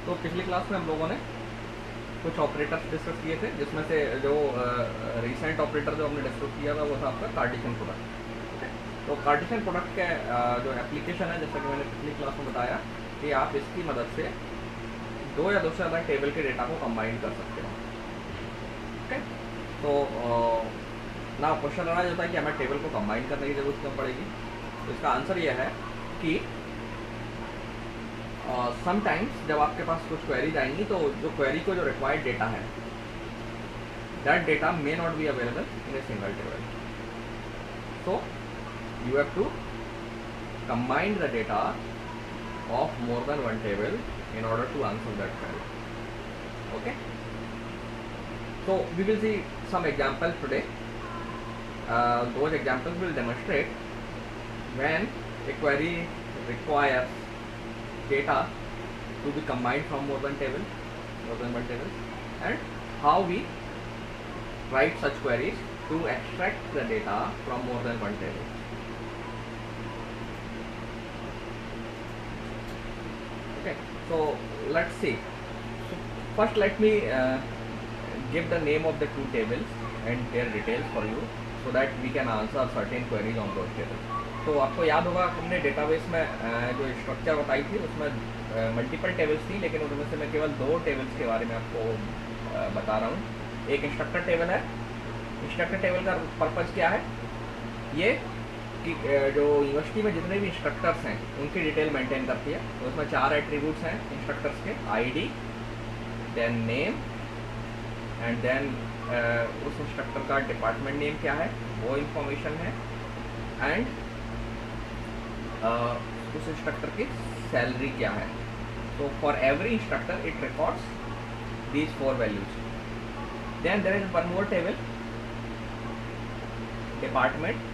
तो पिछली क्लास में हम लोगों ने कुछ ऑपरेटर्स डिस्कस किए थे, जिसमें से जो रिसेंट ऑपरेटर जो हमने डिस्कस किया था वो था आपका कार्टेशियन प्रोडक्ट। तो कार्टेशियन प्रोडक्ट के जो एप्लीकेशन है, जैसा कि मैंने पिछली क्लास में बताया कि आप इसकी मदद से दो या दो से ज़्यादा टेबल के डेटा को कंबाइन कर सकते हो। ओके, तो ना क्वेश्चन राइज होता है कि हमें टेबल को कंबाइन करने की जरूरत क्यों पड़ेगी। तो इसका आंसर यह है कि समटाइम्स जब आपके पास कुछ क्वेरीज आएंगी तो जो क्वेरी को जो रिक्वायर्ड डेटा है, that data may not be available in a single table. So you have to combine the data of more than one table in order to answer that query. Okay, so we will see some examples today. Those examples will demonstrate when a query requires data to be combined from more than one table, and how we write such queries to extract the data from more than one table. Okay, so let's see. So first let me give the name of the two tables and their details for you so that we can answer certain queries on those tables. तो आपको याद होगा हमने database में जो structure बताई थी उसमें मल्टीपल टेबल्स थी, लेकिन उनमें से मैं केवल दो टेबल्स के बारे में आपको बता रहा हूँ। एक इंस्ट्रक्टर टेबल है। इंस्ट्रक्टर टेबल का पर्पज़ क्या है, ये कि जो यूनिवर्सिटी में जितने भी इंस्ट्रक्टर्स हैं उनकी डिटेल मेंटेन करती है। तो उसमें 4 एट्रीब्यूट्स हैं इंस्ट्रक्टर्स के, ID, then name, and then उस इंस्ट्रक्टर का डिपार्टमेंट नेम क्या है वो इंफॉर्मेशन है, एंड उस इंस्ट्रक्टर की सैलरी क्या है। तो for every instructor it records these 4 values. Then there is one more table, department.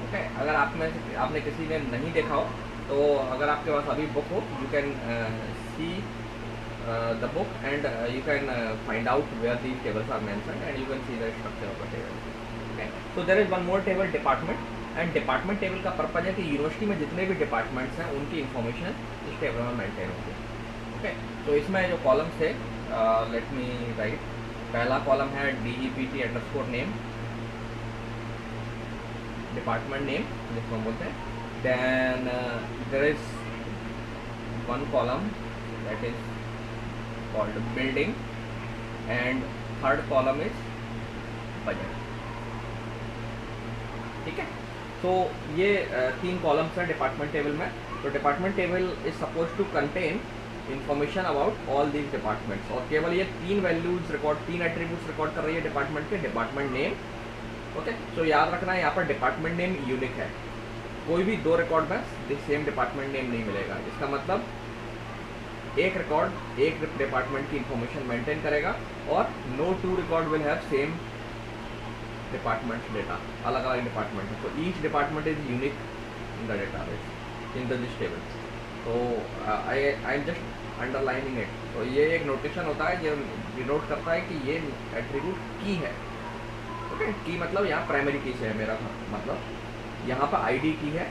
Okay, अगर आपने किसी ने नहीं देखा हो तो अगर आपके पास अभी बुक हो, you can see the book and you can find out where these tables are mentioned and you can see the structure of the table. Okay, so there is one more table, department, and department table का purpose है कि university में जितने भी departments हैं उनकी information इस table में मेंटेन होगी। ओके, तो इसमें जो कॉलम्स थे, लेट मी राइट। पहला कॉलम है DEPT_name, डिपार्टमेंट नेम जिसको हम बोलते हैं। Then there is one column that is called building, and third column is budget. ठीक है, तो ये 3 कॉलम्स हैं डिपार्टमेंट टेबल में। तो department table is suppose to contain information about all these departments, और केवल ये 3 वैल्यूज रिकॉर्ड, 3 एट्रीब्यूट्स रिकॉर्ड कर रही है डिपार्टमेंट के। डिपार्टमेंट नेम, ओके, तो याद रखना है यहाँ पर डिपार्टमेंट नेम यूनिक है। कोई भी 2 रिकॉर्ड में सेम डिपार्टमेंट नेम नहीं मिलेगा। इसका मतलब एक रिकॉर्ड एक डिपार्टमेंट की इंफॉर्मेशन मेंटेन करेगा और no 2 record will have same department data, अलग अलग डिपार्टमेंट है। तो each department is unique in the database in this table. तो I am just underlining it. तो ये एक नोटेशन होता है जो डिनोट करता है कि ये एट्रीब्यूट की है। ओके, की मतलब यहाँ प्राइमरी की से है, मेरा मतलब यहाँ पर आईडी की है।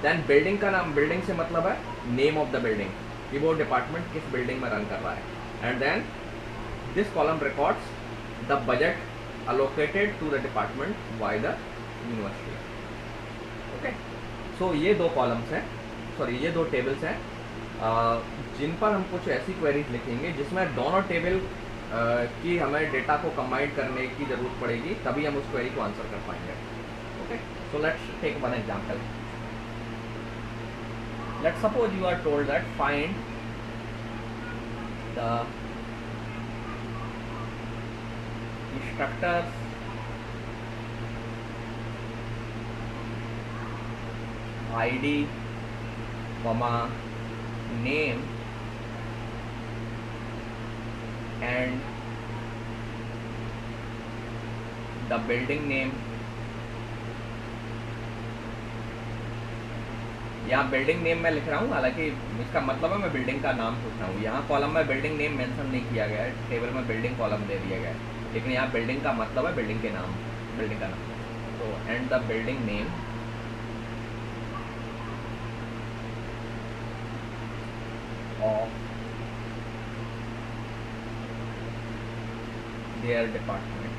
देन बिल्डिंग का नाम, बिल्डिंग से मतलब है नेम ऑफ द बिल्डिंग, कि वो डिपार्टमेंट किस बिल्डिंग में रन कर रहा है। And then this column records the budget allocated to the department by the university. Okay, so ये 2 कॉलम्स हैं, सॉरी ये 2 टेबल्स हैं जिन पर हम कुछ ऐसी क्वेरीज लिखेंगे जिसमें दोनों टेबल की हमें डेटा को कंबाइन करने की ज़रूरत पड़ेगी, तभी हम उस क्वेरी को आंसर कर पाएंगे। Okay, so let's take one example. Let's suppose you are told that find the instructors ID, name and the building name। यहाँ बिल्डिंग नेम मैं लिख रहा हूँ, हालांकि इसका मतलब है मैं बिल्डिंग का नाम पूछ रहा हूँ। यहाँ कॉलम में बिल्डिंग नेम मेंशन नहीं किया गया है, टेबल में बिल्डिंग कॉलम दे दिया गया है, लेकिन यहाँ बिल्डिंग का मतलब है बिल्डिंग के नाम, बिल्डिंग का नाम। तो and the building name of their department.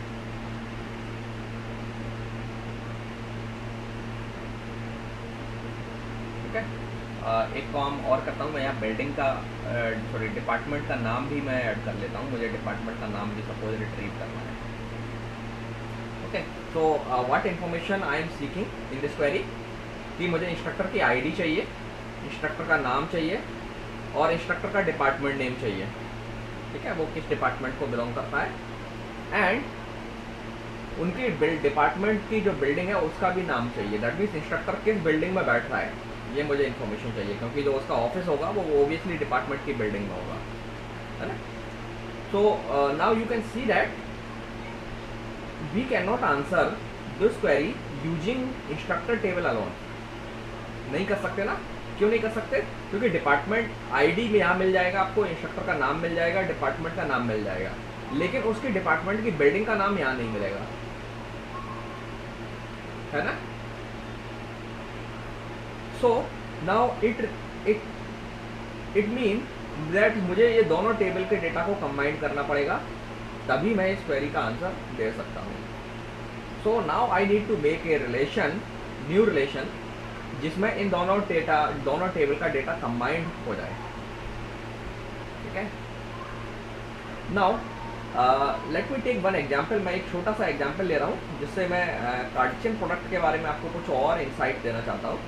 ठीक है, एक काम और करता हूँ मैं यहाँ बिल्डिंग का सॉरी डिपार्टमेंट का नाम भी मैं ऐड कर लेता हूँ, मुझे डिपार्टमेंट का नाम भी सपोज रिट्रीव करना है. Okay, so what information I am seeking in this query कि मुझे इंस्ट्रक्टर की आईडी चाहिए, इंस्ट्रक्टर का नाम चाहिए और इंस्ट्रक्टर का डिपार्टमेंट नेम चाहिए. ठीक है, वो किस डिपार्टमेंट को बिलोंग करता है एंड उनकी डिपार्टमेंट की जो बिल्डिंग है उसका भी नाम चाहिए. दैट मीन्स इंस्ट्रक्टर किस बिल्डिंग में बैठ रहा है ये मुझे इन्फॉर्मेशन चाहिए, क्योंकि जो उसका ऑफिस होगा वो ओबियसली डिपार्टमेंट की बिल्डिंग में होगा, है ना. So now you can see that we can not answer this query using instructor table alone. नहीं कर सकते ना. क्यों नहीं कर सकते? क्योंकि डिपार्टमेंट आईडी में यहाँ मिल जाएगा आपको, इंस्ट्रक्टर का नाम मिल जाएगा, डिपार्टमेंट का नाम मिल जाएगा, लेकिन उसकी डिपार्टमेंट की बिल्डिंग का नाम यहाँ नहीं मिलेगा, है ना. So now it mean that मुझे ये दोनों टेबल के डेटा को कंबाइन करना पड़ेगा, तभी मैं इस क्वेरी का आंसर दे सकता हूँ. So now I need to make a relation, new relation, जिसमें इन दोनों टेबल का डेटा कंबाइंड हो जाए. ठीक है. Now let me take one example. मैं एक छोटा सा एग्जाम्पल ले रहा हूँ जिससे मैं कार्टेशियन प्रोडक्ट के बारे में आपको कुछ और इंसाइट देना चाहता हूँ.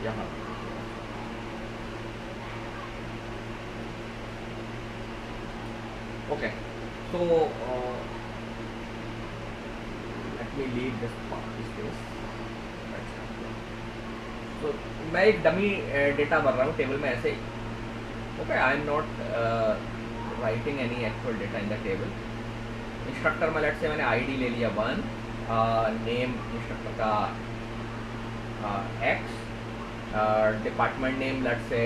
यहाँ okay, so let me leave this space. So मैं एक डमी डेटा भर रहा हूँ टेबल में ऐसे ही. Okay, I am not writing any actual data in the table. Instructor में लेट से मैंने आईडी ले लिया 1, नेम इंस्ट्रक्टर का X, department name let say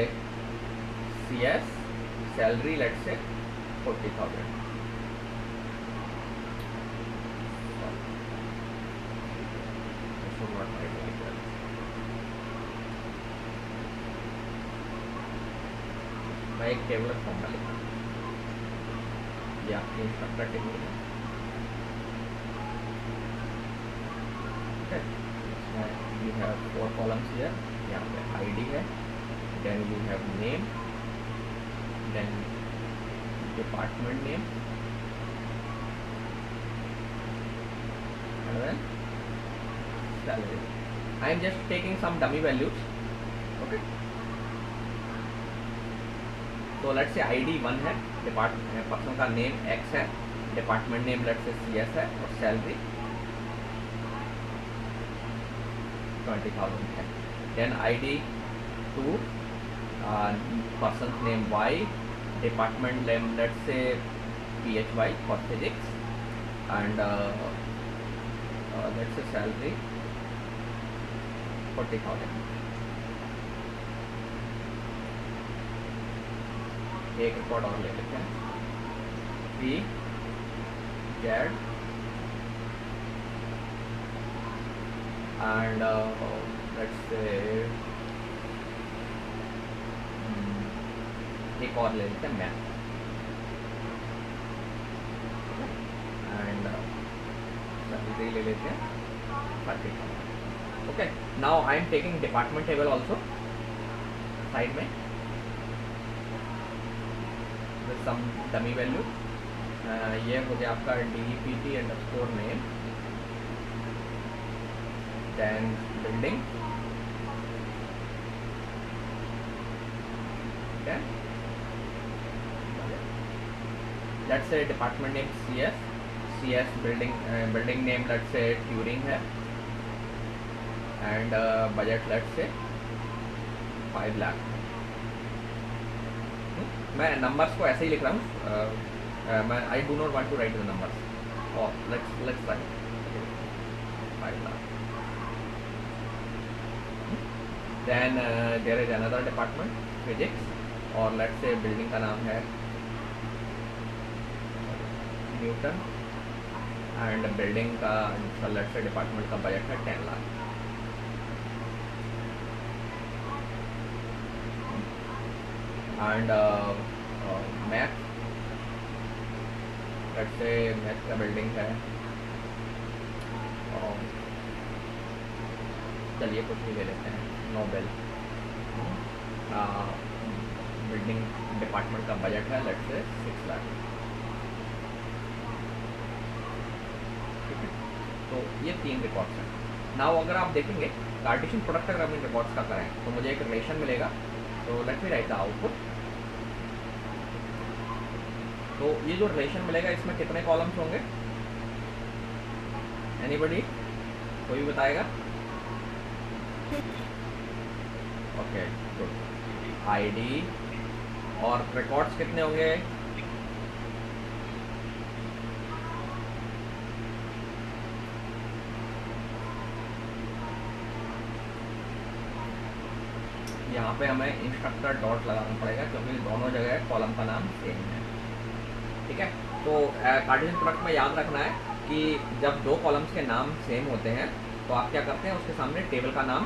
CS, salary let say 40,000. मैं एक टेबलर फॉर्म में लिखता हूँ, ये आपकी इंस्ट्रक्टर टेबल है. You have 4 columns here. यहाँ पे ID है, then you have name, then department name, and then salary. I am just taking some dummy values. Okay. तो लेट्स से ID 1 है, पर्सन का नेम X है, department name let's say CS है और salary 20,000 है. Then ID 2, person name Y, department name let's say PHY for physics and let's say salary 40,000. एक record और ले लेते हैं, P Z and let's say एक और ले लेते हैं मैथ एंड सैलरी ले लेते हैं 30,000. Okay, now I am taking department table also side में with some dummy value. ये हो गया आपका DPT _ name, then building, okay, let's say department name CS, building name let's say Turing है and budget let's say 5 lakh. मैं numbers को ऐसे ही लिख रहा हूँ, मैं I do not want to write the numbers. और let's write 5 lakh. Then there is another department physics और लेट्स से बिल्डिंग का नाम है न्यूटन एंड बिल्डिंग का लेट्स से डिपार्टमेंट का बजट है 10 lakh. And math, let's say math का building है, चलिए कुछ भी ले लेते हैं, नोबेल। बिल्डिंग डिपार्टमेंट का बजट है लेट्स से 6 लाख। ठीक है, तो ये 3 रिकॉर्ड्स हैं। नाउ अगर आप देखेंगे कार्टेशियन प्रोडक्ट अगर हम इन रिकॉर्ड्स का करें तो मुझे एक रिलेशन मिलेगा। तो late me right the output. तो ये जो रिलेशन मिलेगा इसमें कितने कॉलम्स होंगे, एनीबॉडी, कोई बताएगा? Okay good. आईडी और रिकॉर्ड्स कितने होंगे? यहाँ पे हमें इंस्ट्रक्टर डॉट लगाना पड़ेगा क्योंकि दोनों जगह कॉलम का नाम सेम है। ठीक है, तो कार्टेशियन प्रोडक्ट में याद रखना है कि जब 2 कॉलम्स के नाम सेम होते हैं तो आप क्या करते हैं, उसके सामने टेबल का नाम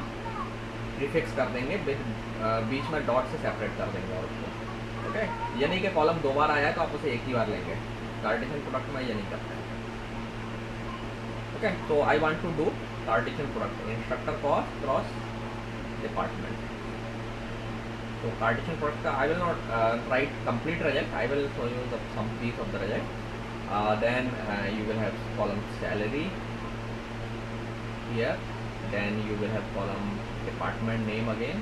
प्रीफिक्स कर देंगे, बीच में डॉट से सेपरेट कर देंगे और उसको। ओके, ये नहीं कि कॉलम 2 बार आया है तो आप उसे एक ही बार लेंगे, कार्टेशियन प्रोडक्ट में ये नहीं करते हैं। ओके, तो I want to do Cartesian product instructor cost cross department. तो कार्टेशियन प्रोडक्ट का I will not write complete result, I will show you some piece of the result. Then you will have column salary here, then you will have column department name again.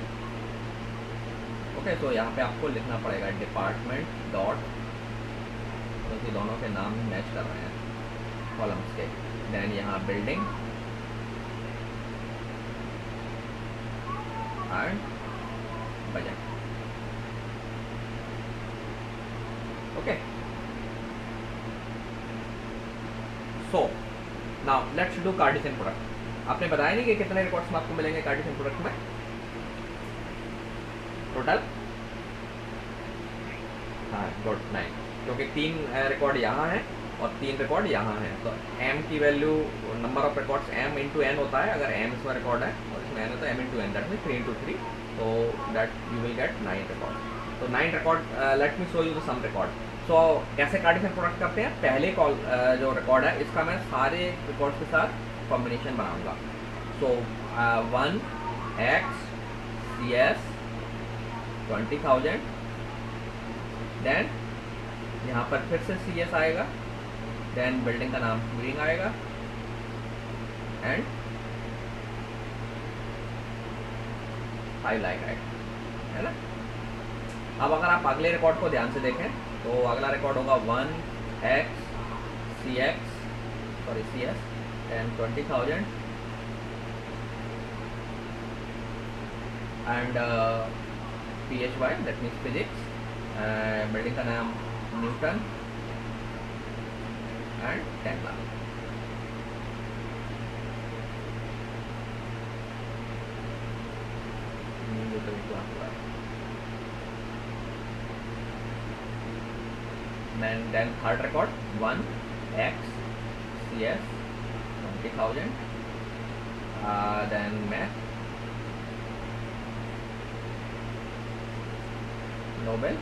Okay, तो यहाँ पे आपको लिखना पड़ेगा department dot, क्योंकि दोनों के नाम मैच कर रहे हैं कॉलम्स के। देन यहाँ building and budget. Okay, so now let's do Cartesian product. आपने बताया नहीं कि कितने रिकॉर्ड्स में आपको मिलेंगे कार्टेशियन प्रोडक्ट में टोटल? हाँ गुड, 9, क्योंकि 3 रिकॉर्ड यहाँ हैं और 3 रिकॉर्ड यहाँ हैं। तो m की value, number of records m into n होता है। अगर m इसमें रिकॉर्ड है और इसमें n है तो m into n, that mean 3 into 3, तो that you will get 9 record. तो 9 record, let me show you the some record. So कैसे कार्टेशियन प्रोडक्ट करते हैं, पहले जो रिकॉर्ड है इसका मैं सारे रिकॉर्ड्स के साथ कॉम्बिनेशन बनाऊंगा। सो 1 x CS 20,000, देन यहाँ पर फिर से CS आएगा, देन बिल्डिंग का नाम विंग आएगा एंड 5 लाख आएगा, है ना। अब अगर आप अगले रिकॉर्ड को ध्यान से देखें तो अगला रिकॉर्ड होगा 1 x CS and 20,000 and PHY, that means physics, building का नाम Newton and 10 lakh. Then third record 1 x CS 20,000, then math Nobel।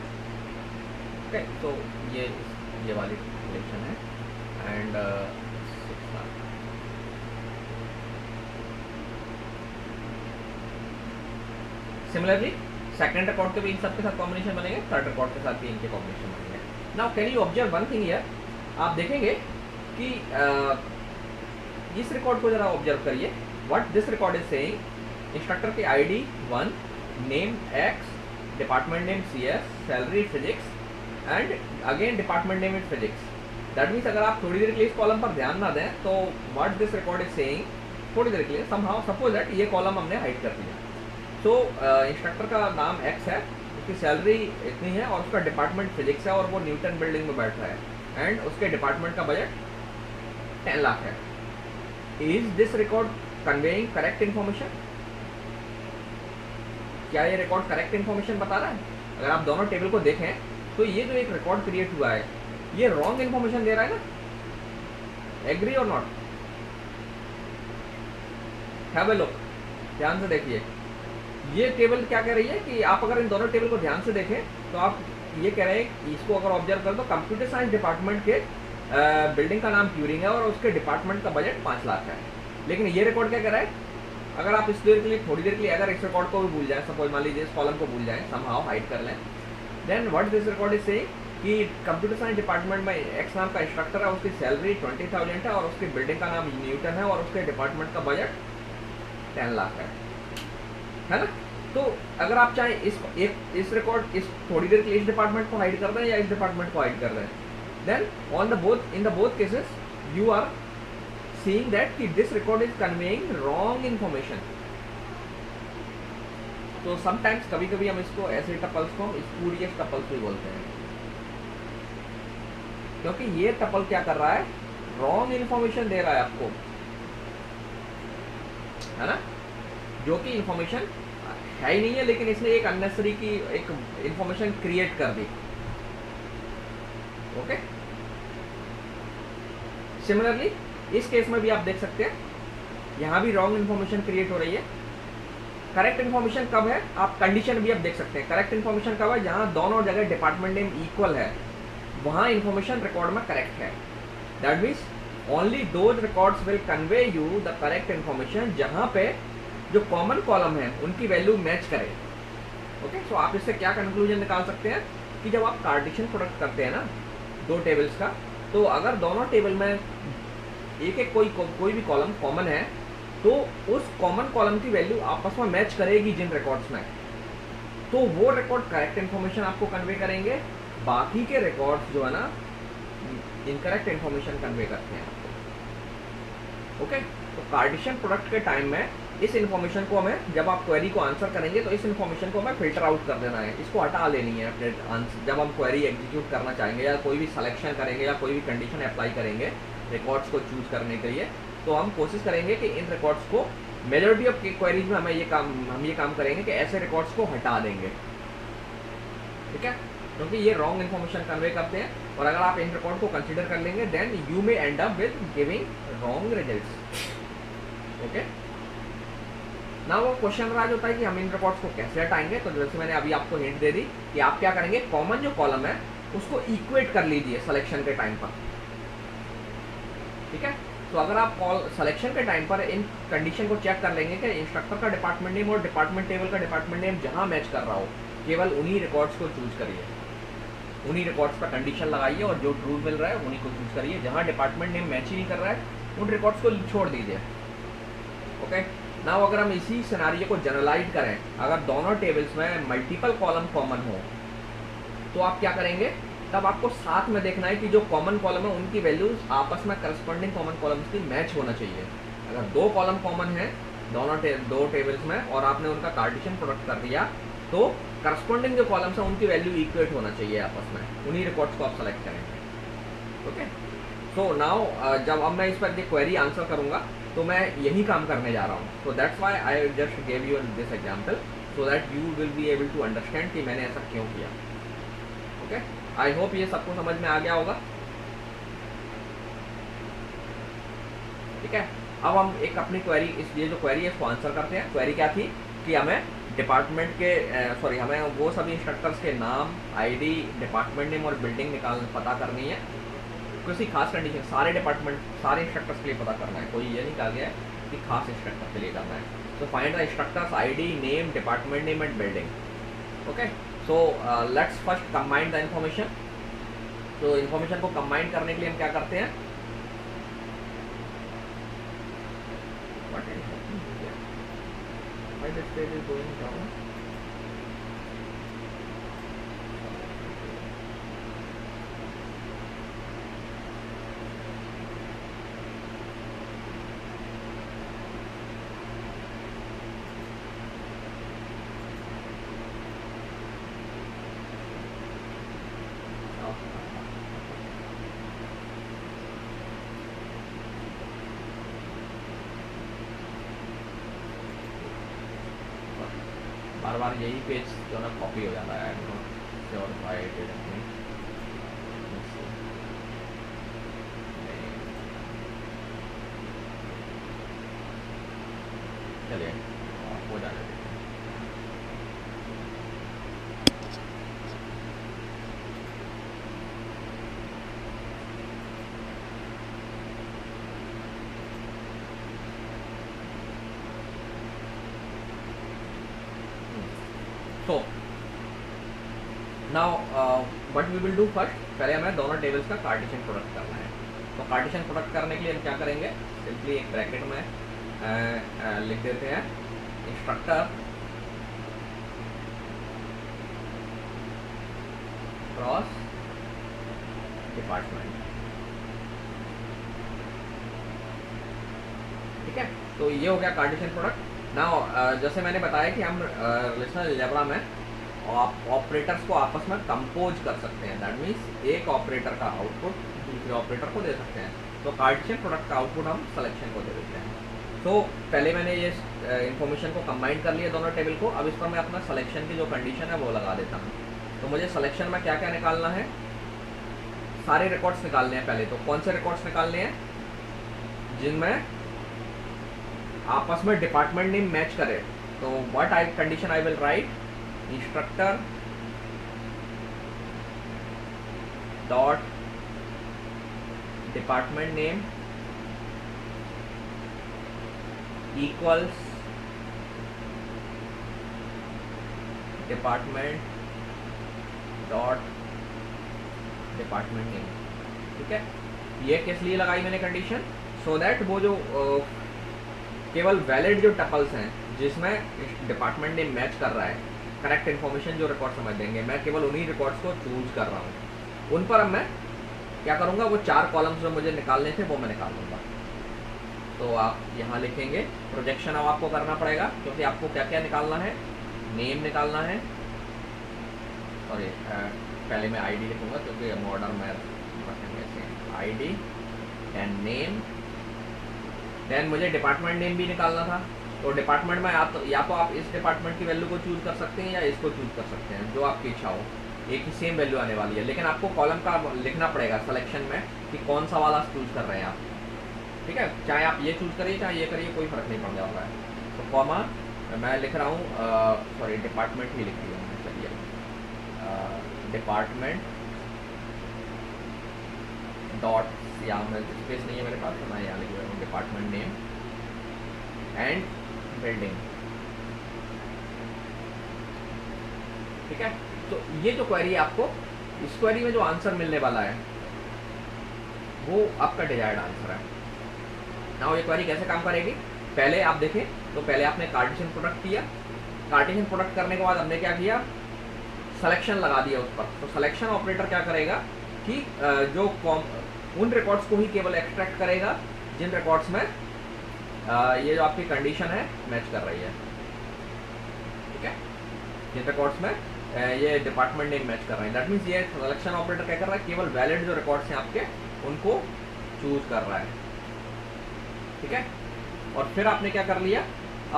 Okay, तो ये वाली रिलेशन है and 6 lakh. Similarly second record के भी इन सब के साथ कॉम्बिनेशन बनेंगे, थर्ड रिकॉर्ड के साथ भी इनके कॉम्बिनेशन बनेंगे। Now can you observe one thing here, आप देखेंगे कि इस रिकॉर्ड को जरा ऑब्जर्व करिए। What this record is saying, instructor की ID 1, name x, department name CS, salary physics and again department name is physics. That means अगर आप थोड़ी देर के लिए इस कॉलम पर ध्यान ना दें तो what this record is saying, थोड़ी देर के लिए समहाउ सपोज दैट ये कॉलम हमने हाइड कर दिया। सो इंस्ट्रक्टर का नाम x है, उसकी सैलरी इतनी है और उसका डिपार्टमेंट फिजिक्स है और वो न्यूटन बिल्डिंग में बैठ रहा है एंड उसके डिपार्टमेंट का बजट 10 लाख है। Is this record conveying correct information? क्या ये रिकॉर्ड करेक्ट इन्फॉर्मेशन बता रहा है? अगर आप दोनों टेबल को देखें तो ये जो एक रिकॉर्ड क्रिएट हुआ है ये रॉन्ग इन्फॉर्मेशन दे रहा है ना। एग्री और नॉट? हैव अ लुक, ध्यान से देखिए। ये टेबल क्या कह रही है कि आप अगर इन दोनों टेबल को ध्यान से देखें तो आप ये कह रहे हैं, इसको अगर ऑब्जर्व करें तो कंप्यूटर साइंस डिपार्टमेंट के बिल्डिंग का नाम ट्यूरिंग है और उसके डिपार्टमेंट का बजट 5 लाख है। लेकिन ये रिकॉर्ड क्या कह रहा है, अगर आप इस देर के लिए, थोड़ी देर के लिए अगर इस रिकॉर्ड को भी भूल जाए, सपोज मान लीजिए इस कॉलम को भूल जाए, समहाउ हाइड कर लें, then what this record is saying कि कंप्यूटर साइंस डिपार्टमेंट में एक्स नाम का इंस्ट्रक्टर है, उसकी सैलरी 20,000 है और उसकी बिल्डिंग का नाम न्यूटन है और उसके डिपार्टमेंट का बजट 10 लाख है ना। तो अगर आप चाहें इस रिकॉर्ड, इस थोड़ी देर के लिए इस डिपार्टमेंट को हाइड कर दें या इस डिपार्टमेंट को हाइड कर दें, then in the both cases you are seeing that कि this record is conveying wrong information। तो sometimes कभी कभी हम इसको ऐसे टपल्स को हम spurious टपल्स भी बोलते हैं, क्योंकि ये टपल क्या कर रहा है, wrong information दे रहा है आपको, है ना, जो कि information है ही नहीं है, लेकिन इसने एक unnecessary की एक information क्रिएट कर दी। ओके, सिमिलरली इस केस में भी आप देख सकते हैं, यहाँ भी रॉन्ग इन्फॉर्मेशन क्रिएट हो रही है। करेक्ट इन्फॉर्मेशन कब है, आप कंडीशन भी आप देख सकते हैं। करेक्ट इन्फॉर्मेशन कब है, जहाँ दोनों जगह डिपार्टमेंट नेम इक्वल है, वहाँ इन्फॉर्मेशन रिकॉर्ड में करेक्ट है। That means only those records will convey you the correct information, जहाँ पे जो कॉमन कॉलम है उनकी वैल्यू मैच करे। ओके, सो आप इससे क्या कंक्लूजन निकाल सकते हैं कि जब आप कार्टेशियन प्रोडक्ट करते हैं ना दो टेबल्स का, तो अगर दोनों टेबल में एक कोई भी कॉलम कॉमन है, तो उस कॉमन कॉलम की वैल्यू आपस में मैच करेगी जिन रिकॉर्ड्स में, तो वो रिकॉर्ड करेक्ट इन्फॉर्मेशन आपको कन्वे करेंगे। बाकी के रिकॉर्ड्स जो है ना इनकरेक्ट इन्फॉर्मेशन कन्वे करते हैं आपको। ओके, तो कार्टेशियन प्रोडक्ट के टाइम में इस इन्फॉर्मेशन को हमें, जब आप क्वेरी को आंसर करेंगे तो इस इन्फॉर्मेशन को हमें फिल्टर आउट कर देना है, इसको हटा लेनी है अपने आंसर। जब हम क्वेरी एग्जीक्यूट करना चाहेंगे या कोई भी सिलेक्शन करेंगे या कोई भी कंडीशन अप्लाई करेंगे रिकॉर्ड्स को चूज करने के लिए, तो हम कोशिश करेंगे कि इन रिकॉर्ड्स को, मेजॉरिटी ऑफ क्वेरीज में हम ये काम करेंगे कि ऐसे रिकॉर्ड्स को हटा देंगे। ठीक है, क्योंकि ये रॉन्ग इन्फॉर्मेशन कन्वे करते हैं, और अगर आप इन रिकॉर्ड को कंसीडर कर लेंगे then you may end up with giving wrong results. Okay, ना वो क्वेश्चन राज होता है कि हम इन रिकॉर्ड्स को कैसे हटाएंगे। तो जैसे मैंने अभी आपको हिंट दे दी कि आप क्या करेंगे, कॉमन जो कॉलम है उसको इक्वेट कर लीजिए सिलेक्शन के टाइम पर। ठीक है, तो अगर आप सिलेक्शन के टाइम पर इन कंडीशन को चेक कर लेंगे कि इंस्ट्रक्टर का डिपार्टमेंट नेम और डिपार्टमेंट टेबल का डिपार्टमेंट नेम जहां मैच कर रहा हो, केवल उन्हीं रिकॉर्ड्स को चूज करिए, उन्हीं रिकॉर्ड्स पर कंडीशन लगाइए और जो ट्रू मिल रहा है उन्हीं को चूज करिए। जहां डिपार्टमेंट नेम मैच ही नहीं कर रहा है उन रिकॉर्ड्स को छोड़ दीजिए। ओके, नाउ अगर हम इसी सिनेरियो को जनरलाइज करें, अगर दोनों टेबल्स में मल्टीपल कॉलम कॉमन हो, तो आप क्या करेंगे, तब आपको साथ में देखना है कि जो कॉमन कॉलम है उनकी वैल्यूज आपस में करस्पॉन्डिंग कॉमन कॉलम्स की मैच होना चाहिए। अगर दो कॉलम कॉमन है दो टेबल्स में और आपने उनका कार्टेशियन प्रोडक्ट कर दिया, तो करस्पॉन्डिंग जो कॉलम्स है उनकी वैल्यू इक्वेट होना चाहिए आपस में, उन्हीं रिकॉर्ड्स को आप सेलेक्ट करेंगे। ओके, सो नाउ जब अब मैं इस पर क्वेरी आंसर करूंगा तो मैं यही काम करने जा रहा हूँ। So that's why I just gave you this example so that you will be able to understand कि मैंने ऐसा क्यों किया। ओके, आई होप ये सबको समझ में आ गया होगा। ठीक है, अब हम एक अपनी क्वेरी, ये जो क्वेरी है इसको आंसर करते हैं। क्वेरी क्या थी कि हमें डिपार्टमेंट के हमें वो सभी इंस्ट्रक्टर्स के नाम, आईडी, डिपार्टमेंट नेम और बिल्डिंग पता करनी है। किसी खास कंडीशन, सारे इंस्ट्रक्टर्स के लिए पता करना है, कोई ये नहीं कहा गया है कि खास इंस्ट्रक्टर के लिए करना है। तो find the instructors ID, name, department name and building. Okay, so let's first combine the information. तो इंफॉर्मेशन को कंबाइन करने के लिए हम क्या करते हैं, why this page is going down? बार बार यही पेज जो ना कॉपी हो जाता है। श्योर व्हाई डिड चलिए हो जाने देते हैं। तो now what we will do first, पहले हमें दोनों टेबल्स का कार्टेशियन प्रोडक्ट करना है। तो कार्टेशियन प्रोडक्ट करने के लिए हम क्या करेंगे, सिंपली एक ब्रैकेट में लिख देते हैं इंस्ट्रक्टर क्रॉस डिपार्टमेंट। ठीक है, तो ये हो गया कार्टेशियन प्रोडक्ट। नाउ जैसे मैंने बताया कि हम रिलेशनल अलजेब्रा में ऑपरेटर्स को आपस में कंपोज कर सकते हैं। दैट मीन्स एक ऑपरेटर का आउटपुट दूसरे ऑपरेटर को दे सकते हैं। तो कार्टेशियन प्रोडक्ट का आउटपुट हम सिलेक्शन को दे देते हैं। तो पहले मैंने ये इन्फॉर्मेशन को कंबाइन कर लिया दोनों टेबल को। अब इस पर मैं अपना सिलेक्शन की जो कंडीशन है वो लगा देता हूँ। तो मुझे सिलेक्शन में क्या क्या निकालना है, सारे रिकॉर्ड्स निकालने हैं। पहले तो कौन से रिकॉर्ड्स निकालने हैं, जिनमें आपस में डिपार्टमेंट नेम मैच करे। तो what I condition I will write, instructor dot department name equals department dot department name. ठीक है, ये किस लिए लगाई मैंने कंडीशन, सो दैट वो जो केवल वैलिड जो टपल्स हैं जिसमें डिपार्टमेंट नेम मैच कर रहा है, करेक्ट इन्फॉर्मेशन जो रिकॉर्ड समझ देंगे, मैं केवल उन्हीं रिकॉर्ड्स को चूज कर रहा हूँ। उन पर अब मैं क्या करूँगा, वो 4 कॉलम्स जो मुझे निकालने थे वो मैं निकाल दूँगा। तो आप यहाँ लिखेंगे प्रोजेक्शन अब आपको करना पड़ेगा, क्योंकि आपको क्या क्या निकालना है, नेम निकालना है, सॉरी पहले मैं आईडी लिखूँगा क्योंकि मॉडर्न में रखेंगे ऐसे आईडी एंड नेम। देन मुझे डिपार्टमेंट नेम भी निकालना था। तो डिपार्टमेंट में या तो आप इस डिपार्टमेंट की वैल्यू को चूज कर सकते हैं या इसको चूज कर सकते हैं, जो आपकी इच्छा हो। एक ही सेम वैल्यू आने वाली है, लेकिन आपको कॉलम का लिखना पड़ेगा सिलेक्शन में कि कौन सा वाला चूज कर रहे हैं आप। ठीक है, चाहे आप ये चूज करिए चाहे ये करिए, कोई फर्क नहीं पड़ने वाला है। तो कॉमा मैं लिख रहा हूँ, सॉरी डिपार्टमेंट ही लिख दिया मैंने, चलिए डिपार्टमेंट डॉट, यहाँ में स्पेस नहीं है मेरे पास, तो मैं यहाँ लिख रहा हूँ डिपार्टमेंट नेम एंड बिल्डिंग। ठीक है, तो ये जो क्वेरी है आपको, इस क्वेरी में जो आंसर मिलने वाला है वो आपका डिजायर्ड आंसर है। नाउ ये क्वेरी कैसे काम करेगी, पहले आप देखें तो पहले आपने कार्टेशियन प्रोडक्ट किया। कार्टेशियन प्रोडक्ट करने के बाद हमने क्या किया, सिलेक्शन लगा दिया उस पर। तो सिलेक्शन ऑपरेटर क्या करेगा कि जो उन रिकॉर्ड्स को ही केवल एक्सट्रैक्ट करेगा जिन रिकॉर्ड्स में ये जो आपकी कंडीशन है मैच कर रही है। ठीक है, जिन रिकॉर्ड्स में ये डिपार्टमेंट नेम मैच कर रहे हैं, दैट मीन्स ये सिलेक्शन ऑपरेटर क्या कर रहा है, केवल वैलिड जो रिकॉर्ड्स हैं आपके उनको चूज कर रहा है। ठीक है, और फिर आपने क्या कर लिया,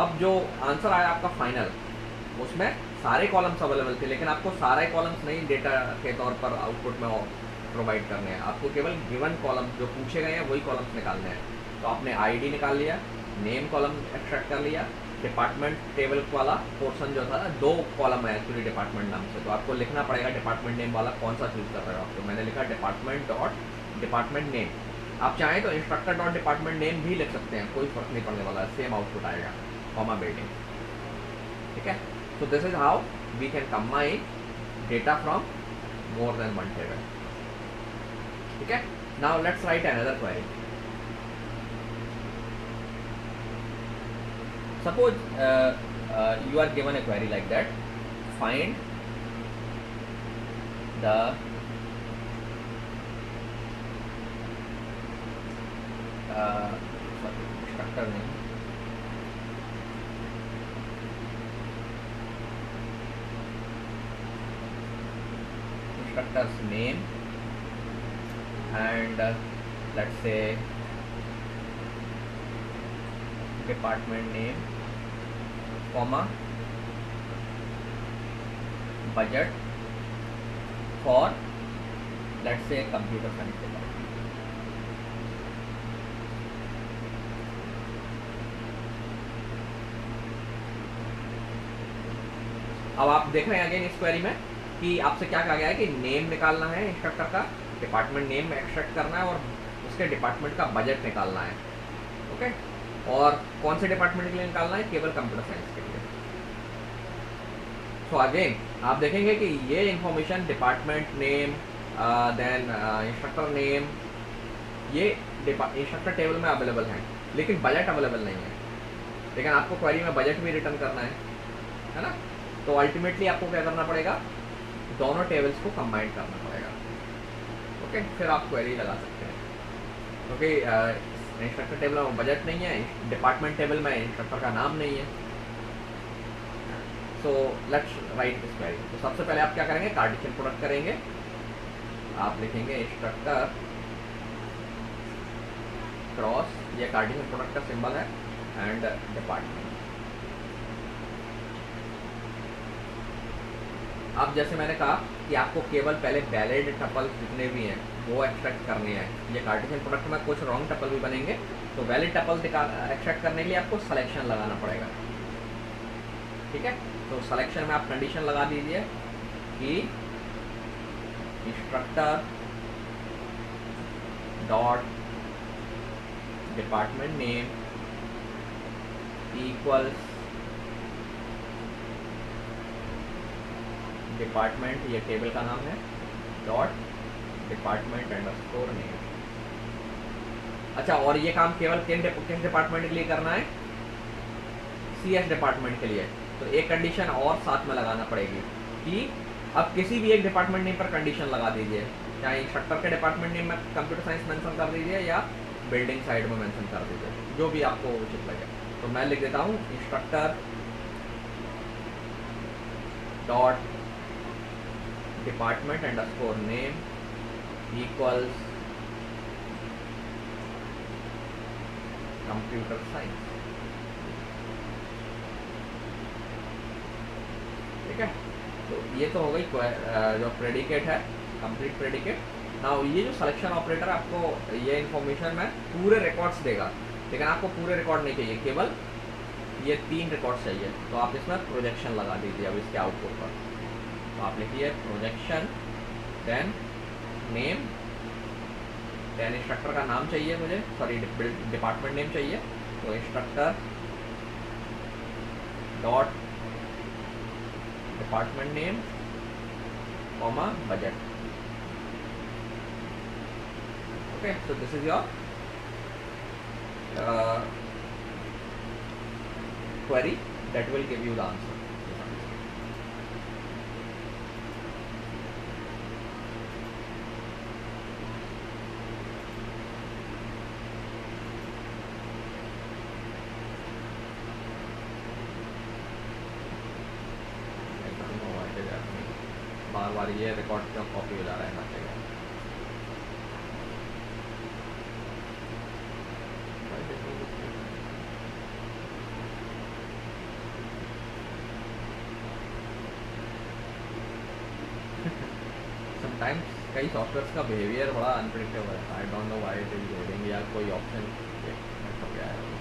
अब जो आंसर आया आपका फाइनल, उसमें सारे कॉलम्स अवेलेबल थे, लेकिन आपको सारे कॉलम्स नहीं डेटा के तौर पर आउटपुट में प्रोवाइड करने हैं। आपको केवल गिवन कॉलम जो पूछे गए हैं वही कॉलम्स निकालने हैं। तो आपने आईडी निकाल लिया, नेम कॉलम एक्सट्रैक्ट कर लिया, डिपार्टमेंट टेबल वाला पोर्शन जो था, 2 कॉलम है एक्चुअली डिपार्टमेंट नाम से, तो आपको लिखना पड़ेगा डिपार्टमेंट नेम वाला कौन सा चूज कर रहे हो आप। तो मैंने लिखा डिपार्टमेंट डॉट डिपार्टमेंट नेम। आप चाहें तो इंस्ट्रक्टर डॉट डिपार्टमेंट नेम भी लिख सकते हैं, कोई फर्क नहीं पड़ने वाला, सेम आउटपुट आएगा, कॉमा बिल्डिंग। ठीक है, so this is how we can combine data from more than one table. Okay, now let's write another query. Suppose you are given a query like that, find the instructor name, instructor's name, and let's say department name, comma budget for let's say computer science department. अब आप देख रहे हैं again इस query में कि आपसे क्या कहा गया है कि नेम निकालना है इंस्ट्रक्टर का, डिपार्टमेंट नेम एक्सट्रैक्ट करना है और उसके डिपार्टमेंट का बजट निकालना है। ओके, और कौन से डिपार्टमेंट के लिए निकालना है? केवल कंप्यूटर साइंस के लिए। सो अगेन आप देखेंगे कि ये information department name then instructor name ये इंस्ट्रक्टर टेबल में अवेलेबल है, लेकिन बजट अवेलेबल नहीं है। लेकिन आपको क्वेरी में बजट भी रिटर्न करना है ना? तो अल्टीमेटली आपको क्या करना पड़ेगा? दोनों टेबल्स को कंबाइन करना पड़ेगा। ओके, फिर आप क्वेरी लगा सकते हैं, क्योंकि इंस्ट्रक्टर टेबल में बजट नहीं है, डिपार्टमेंट टेबल में इंस्ट्रक्टर का नाम नहीं है। So let's write this query. तो सबसे पहले आप क्या करेंगे? कार्टेशियन प्रोडक्ट करेंगे। आप लिखेंगे इंस्ट्रक्टर क्रॉस, ये कार्टेशियन प्रोडक्ट का सिंबल है, एंड डिपार्टमेंट। अब जैसे मैंने कहा कि आपको केवल पहले वैलिड टपल जितने भी हैं वो एक्सट्रैक्ट करने हैं। ये कार्टेशियन प्रोडक्ट में कुछ रॉन्ग टपल भी बनेंगे, तो वैलिड टपल एक्सट्रैक्ट करने के लिए आपको सिलेक्शन लगाना पड़ेगा। ठीक है, तो सिलेक्शन में आप कंडीशन लगा दीजिए कि instructor dot department name equals department, ये टेबल का नाम है, डॉट डिपार्टमेंट अंडरस्कोर नेम। अच्छा, और ये काम केवल किस डिपार्टमेंट के लिए करना है? CS डिपार्टमेंट के लिए। तो एक कंडीशन और साथ में लगाना पड़ेगी कि अब किसी भी एक डिपार्टमेंट नेम पर कंडीशन लगा dीजिए, चाहे इंस्ट्रक्टर के डिपार्टमेंट नेम में कंप्यूटर साइंस मेंशन कर दीजिए या बिल्डिंग साइड में मेंशन कर दीजिए, जो भी आपको उचित लगे। तो मैं लिख देता हूँ instructor dot department underscore name equals computer science. ठीक है, तो ये तो हो गई जो प्रेडिकेट है, कंप्लीट प्रेडिकेट। ना ये जो सिलेक्शन ऑपरेटर आपको ये इन्फॉर्मेशन में पूरे रिकॉर्ड्स देगा, लेकिन आपको पूरे रिकॉर्ड नहीं चाहिए, केवल ये 3 रिकॉर्ड्स चाहिए। तो आप इसमें प्रोजेक्शन लगा दीजिए अब इसके आउटपुट पर। तो आप लिखिए projection, then name, then instructor का नाम चाहिए मुझे, सॉरी डिपार्टमेंट नेम चाहिए, तो instructor dot department name comma budget. Okay, so this is your query that will give you the answer. बार ये रिकॉर्ड क्यों कॉपी हो जा रहा है हर जगह? समटाइम्स कई सॉफ्टवेयर का बिहेवियर बड़ा अनप्रिडिक्टेबल है। I don't know why it is loading, या कोई ऑप्शन हो गया है।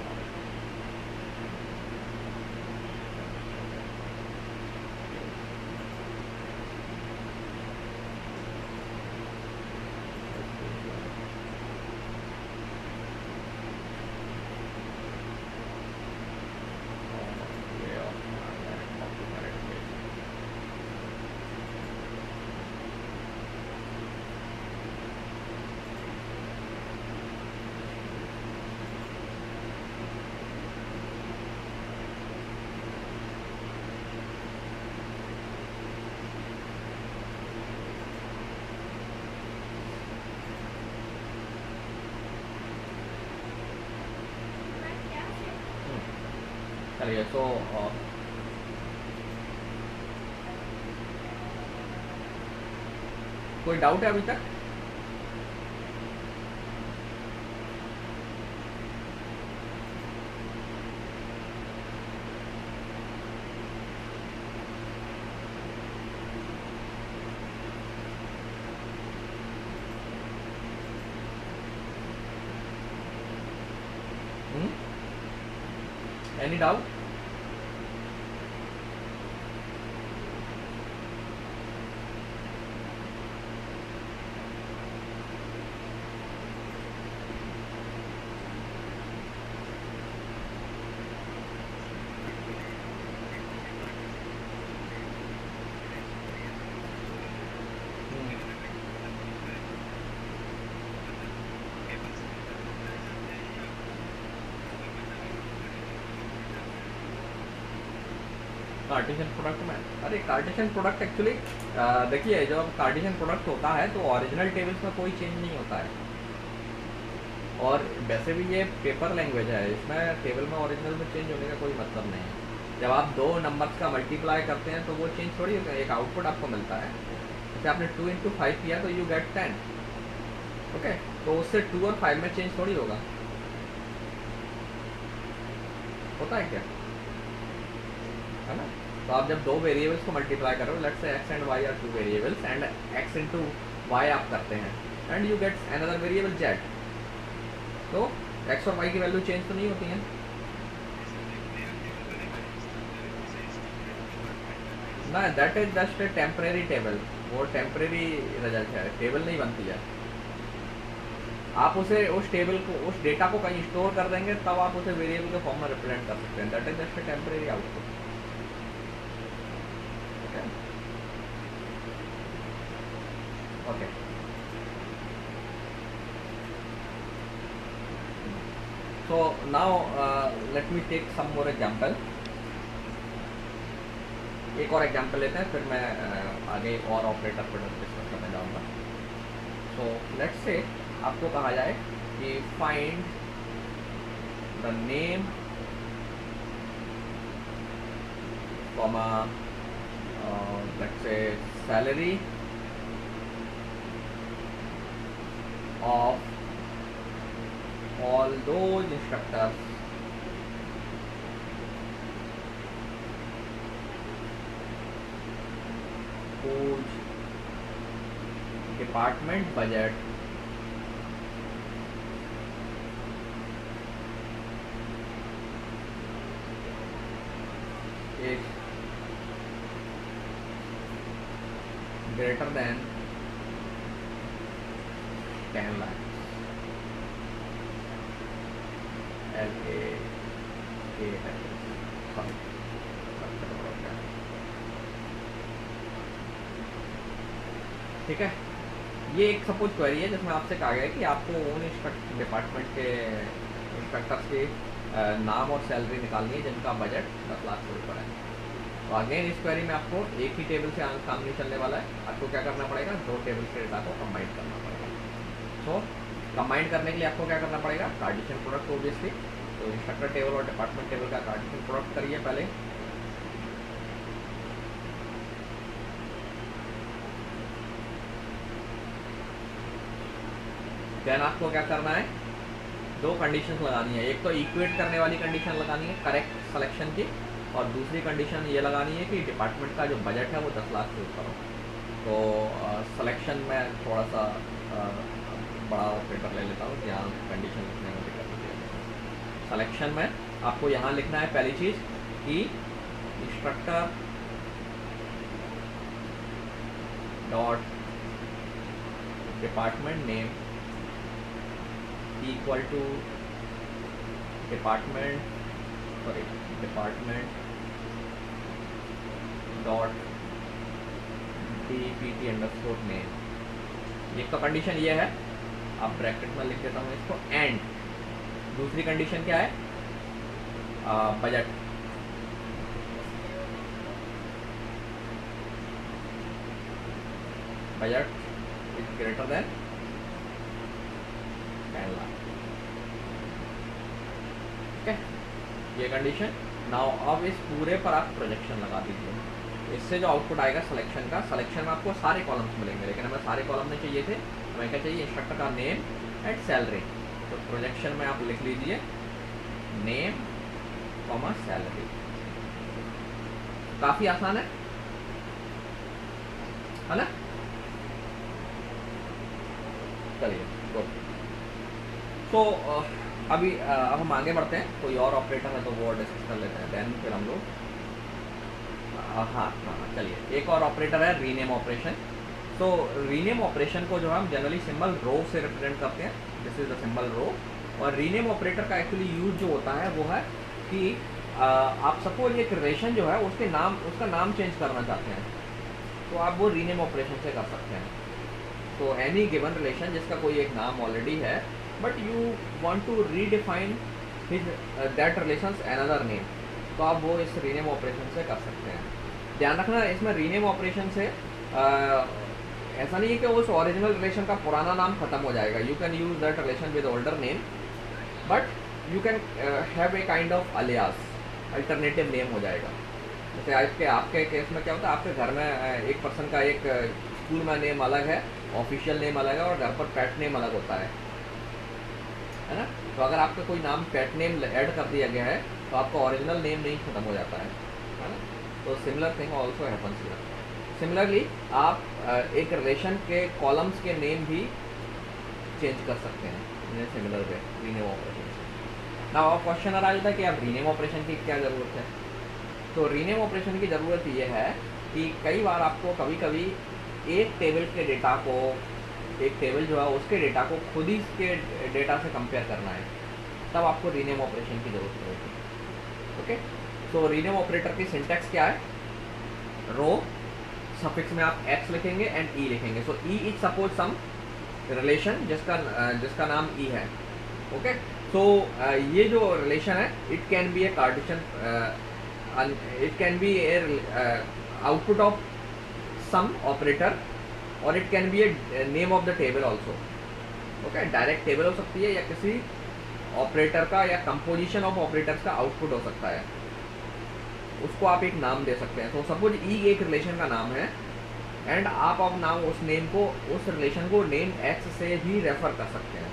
चलिए, तो कोई डाउट है अभी तक? Any doubt? कार्टेशियन प्रोडक्ट में, अरे कार्टेशियन प्रोडक्ट एक्चुअली देखिए जब कार्टेशियन प्रोडक्ट होता है तो ओरिजिनल टेबल्स में कोई चेंज नहीं होता है, और वैसे भी ये पेपर लैंग्वेज है, इसमें टेबल में ओरिजिनल में चेंज होने का कोई मतलब नहीं है। जब आप दो नंबर्स का मल्टीप्लाई करते हैं तो वो चेंज थोड़ी होता है, एक आउटपुट आपको मिलता है। जैसे आपने 2 इंटू 5 किया तो यू गेट 10, ओके, तो उससे 2 और 5 में चेंज थोड़ी होगा, होता है क्या, है ना। तो आप जब दो वेरिएबल्स को मल्टीप्लाई करो, let's say x and y are two variables and x into y आप करते हैं and you get another variable z, तो x और y की वैल्यू चेंज तो नहीं होती है ना, that is just a temporary table, वो टेम्परेरी रिजल्ट है, टेबल नहीं बनती है। आप उसे उस टेबल को, उस डेटा को कहीं स्टोर कर देंगे तब आप उसे वेरिएबल के फॉर्म में रिप्रेजेंट कर सकते हैं, that is just a temporary output. Okay, so now let me take some more example, एक और एग्जांपल लेते हैं, फिर मैं आगे और ऑपरेटर पर डिस्कस करने जाऊंगा। सो लेट्स से आपको कहा जाए कि find the name comma let's say salary of all those instructors whose department budget is greater than 10 lakh, ठीक है। ये एक सपोज क्वेरी है जिसमें आपसे कहा गया है कि आपको उन डिपार्टमेंट के इंस्पेक्टर्स के नाम और सैलरी निकालनी है जिनका बजट 10 लाख से ऊपर है। तो अगेन इस क्वेरी में आपको एक ही टेबल से काम नहीं चलने वाला है, आपको क्या करना पड़ेगा, दो टेबल के डेटा को कंबाइन करना पड़ेगा। सो कंबाइन करने के लिए आपको क्या करना पड़ेगा, कार्टेशियन प्रोडक्ट ऑब्वियसली, तो इंस्ट्रक्टर टेबल और डिपार्टमेंट टेबल का कार्टेशियन प्रोडक्ट करिए पहले, देन आपको क्या करना है, दो कंडीशंस लगानी है, एक तो इक्वेट करने वाली कंडीशन लगानी है करेक्ट सिलेक्शन की, और दूसरी कंडीशन ये लगानी है कि डिपार्टमेंट का जो बजट है वो 10 लाख से ऊपर हो। तो सिलेक्शन में थोड़ा सा बड़ा ऑपरेटर ले लेता हूँ जहाँ कंडीशन लिखने में दिक्कत होती है। सिलेक्शन में आपको यहाँ लिखना है पहली चीज़ कि instructor dot department name equal to department dot dpt underscore name. एक तो कंडीशन ये है, आप ब्रैकेट में लिख देता हूँ इसको, एंड दूसरी कंडीशन क्या है, budget, budget is greater than 10 lakh, ठीक है, ये कंडीशन। नाउ अब इस पूरे पर आप प्रोजेक्शन लगा दीजिए, इससे जो आउटपुट आएगा सिलेक्शन का, सिलेक्शन में आपको सारे कॉलम्स मिलेंगे, लेकिन हमें सारे कॉलम नहीं चाहिए थे, हमें क्या चाहिए, इंस्ट्रक्टर का नेम एंड सैलरी। तो प्रोजेक्शन में आप लिख लीजिए नेम कॉमा सैलरी, काफ़ी आसान है ना। चलिए गुड। तो अभी अब हम आगे बढ़ते हैं, कोई और ऑपरेटर है तो वो डिस्कस कर लेते हैं, देन फिर हम लोग हाँ चलिए, एक और ऑपरेटर है रीनेम ऑपरेशन। तो रीनेम ऑपरेशन को जो हम जनरली सिंबल रो से रिप्रेजेंट करते हैं, दिस इज द सिंबल रो। और रीनेम ऑपरेटर का एक्चुअली यूज जो होता है वो है कि आप सपोज एक रिलेशन जो है उसके नाम, उसका नाम चेंज करना चाहते हैं, तो आप वो रीनेम ऑपरेशन से कर सकते हैं। तो एनी गिवन रिलेशन जिसका कोई एक नाम ऑलरेडी है, but you want to redefine his that relations another name, तो आप वो इस रीनेम ऑपरेशन से कर सकते हैं। ध्यान रखना इसमें रीनेम ऑपरेशन से ऐसा नहीं है कि उस ओरिजिनल रिलेशन का पुराना नाम खत्म हो जाएगा। You can use that relation with older name, but you can have a kind of alias, alternative name हो जाएगा। जैसे आपके केस में क्या होता है, आपके घर में एक पर्सन का एक स्कूल में नेम अलग है, ऑफिशियल नेम अलग है, और घर पर पेट नेम अलग होता है ना। तो अगर आपका कोई नाम पेट नेम ऐड कर दिया गया है तो आपका ओरिजिनल नेम नहीं खत्म हो जाता है ना। तो similar thing also happens here. Similarly आप एक रिलेशन के कॉलम्स के नेम भी चेंज कर सकते हैं in similar way rename operation से। नाउ क्वेश्चन आ जाता है कि अब रीनेम ऑपरेशन की क्या ज़रूरत है। तो रीनेम ऑपरेशन की ज़रूरत ये है कि कई बार आपको कभी कभी एक टेबल के डेटा को, एक टेबल जो है उसके डेटा को खुद ही इसके डेटा से कंपेयर करना है, तब आपको रीनेम ऑपरेशन की ज़रूरत पड़ेगी। ओके, तो रीनेम ऑपरेटर की सिंटैक्स क्या है, रो सफिक्स में आप एक्स लिखेंगे एंड ई लिखेंगे। So E is suppose some relation जिसका नाम ई है। ओके, सो ये जो रिलेशन है it can be A Cartesian, it can be a output of some operator, और it can be a name of the table also. okay, direct table हो सकती है या किसी ऑपरेटर का या कंपोजिशन ऑफ ऑपरेटर्स का आउटपुट हो सकता है, उसको आप एक नाम दे सकते हैं। तो सपोज ई एक रिलेशन का नाम है एंड आप अब नाम उस नेम को, उस रिलेशन को नेम एक्स से भी रेफर कर सकते हैं।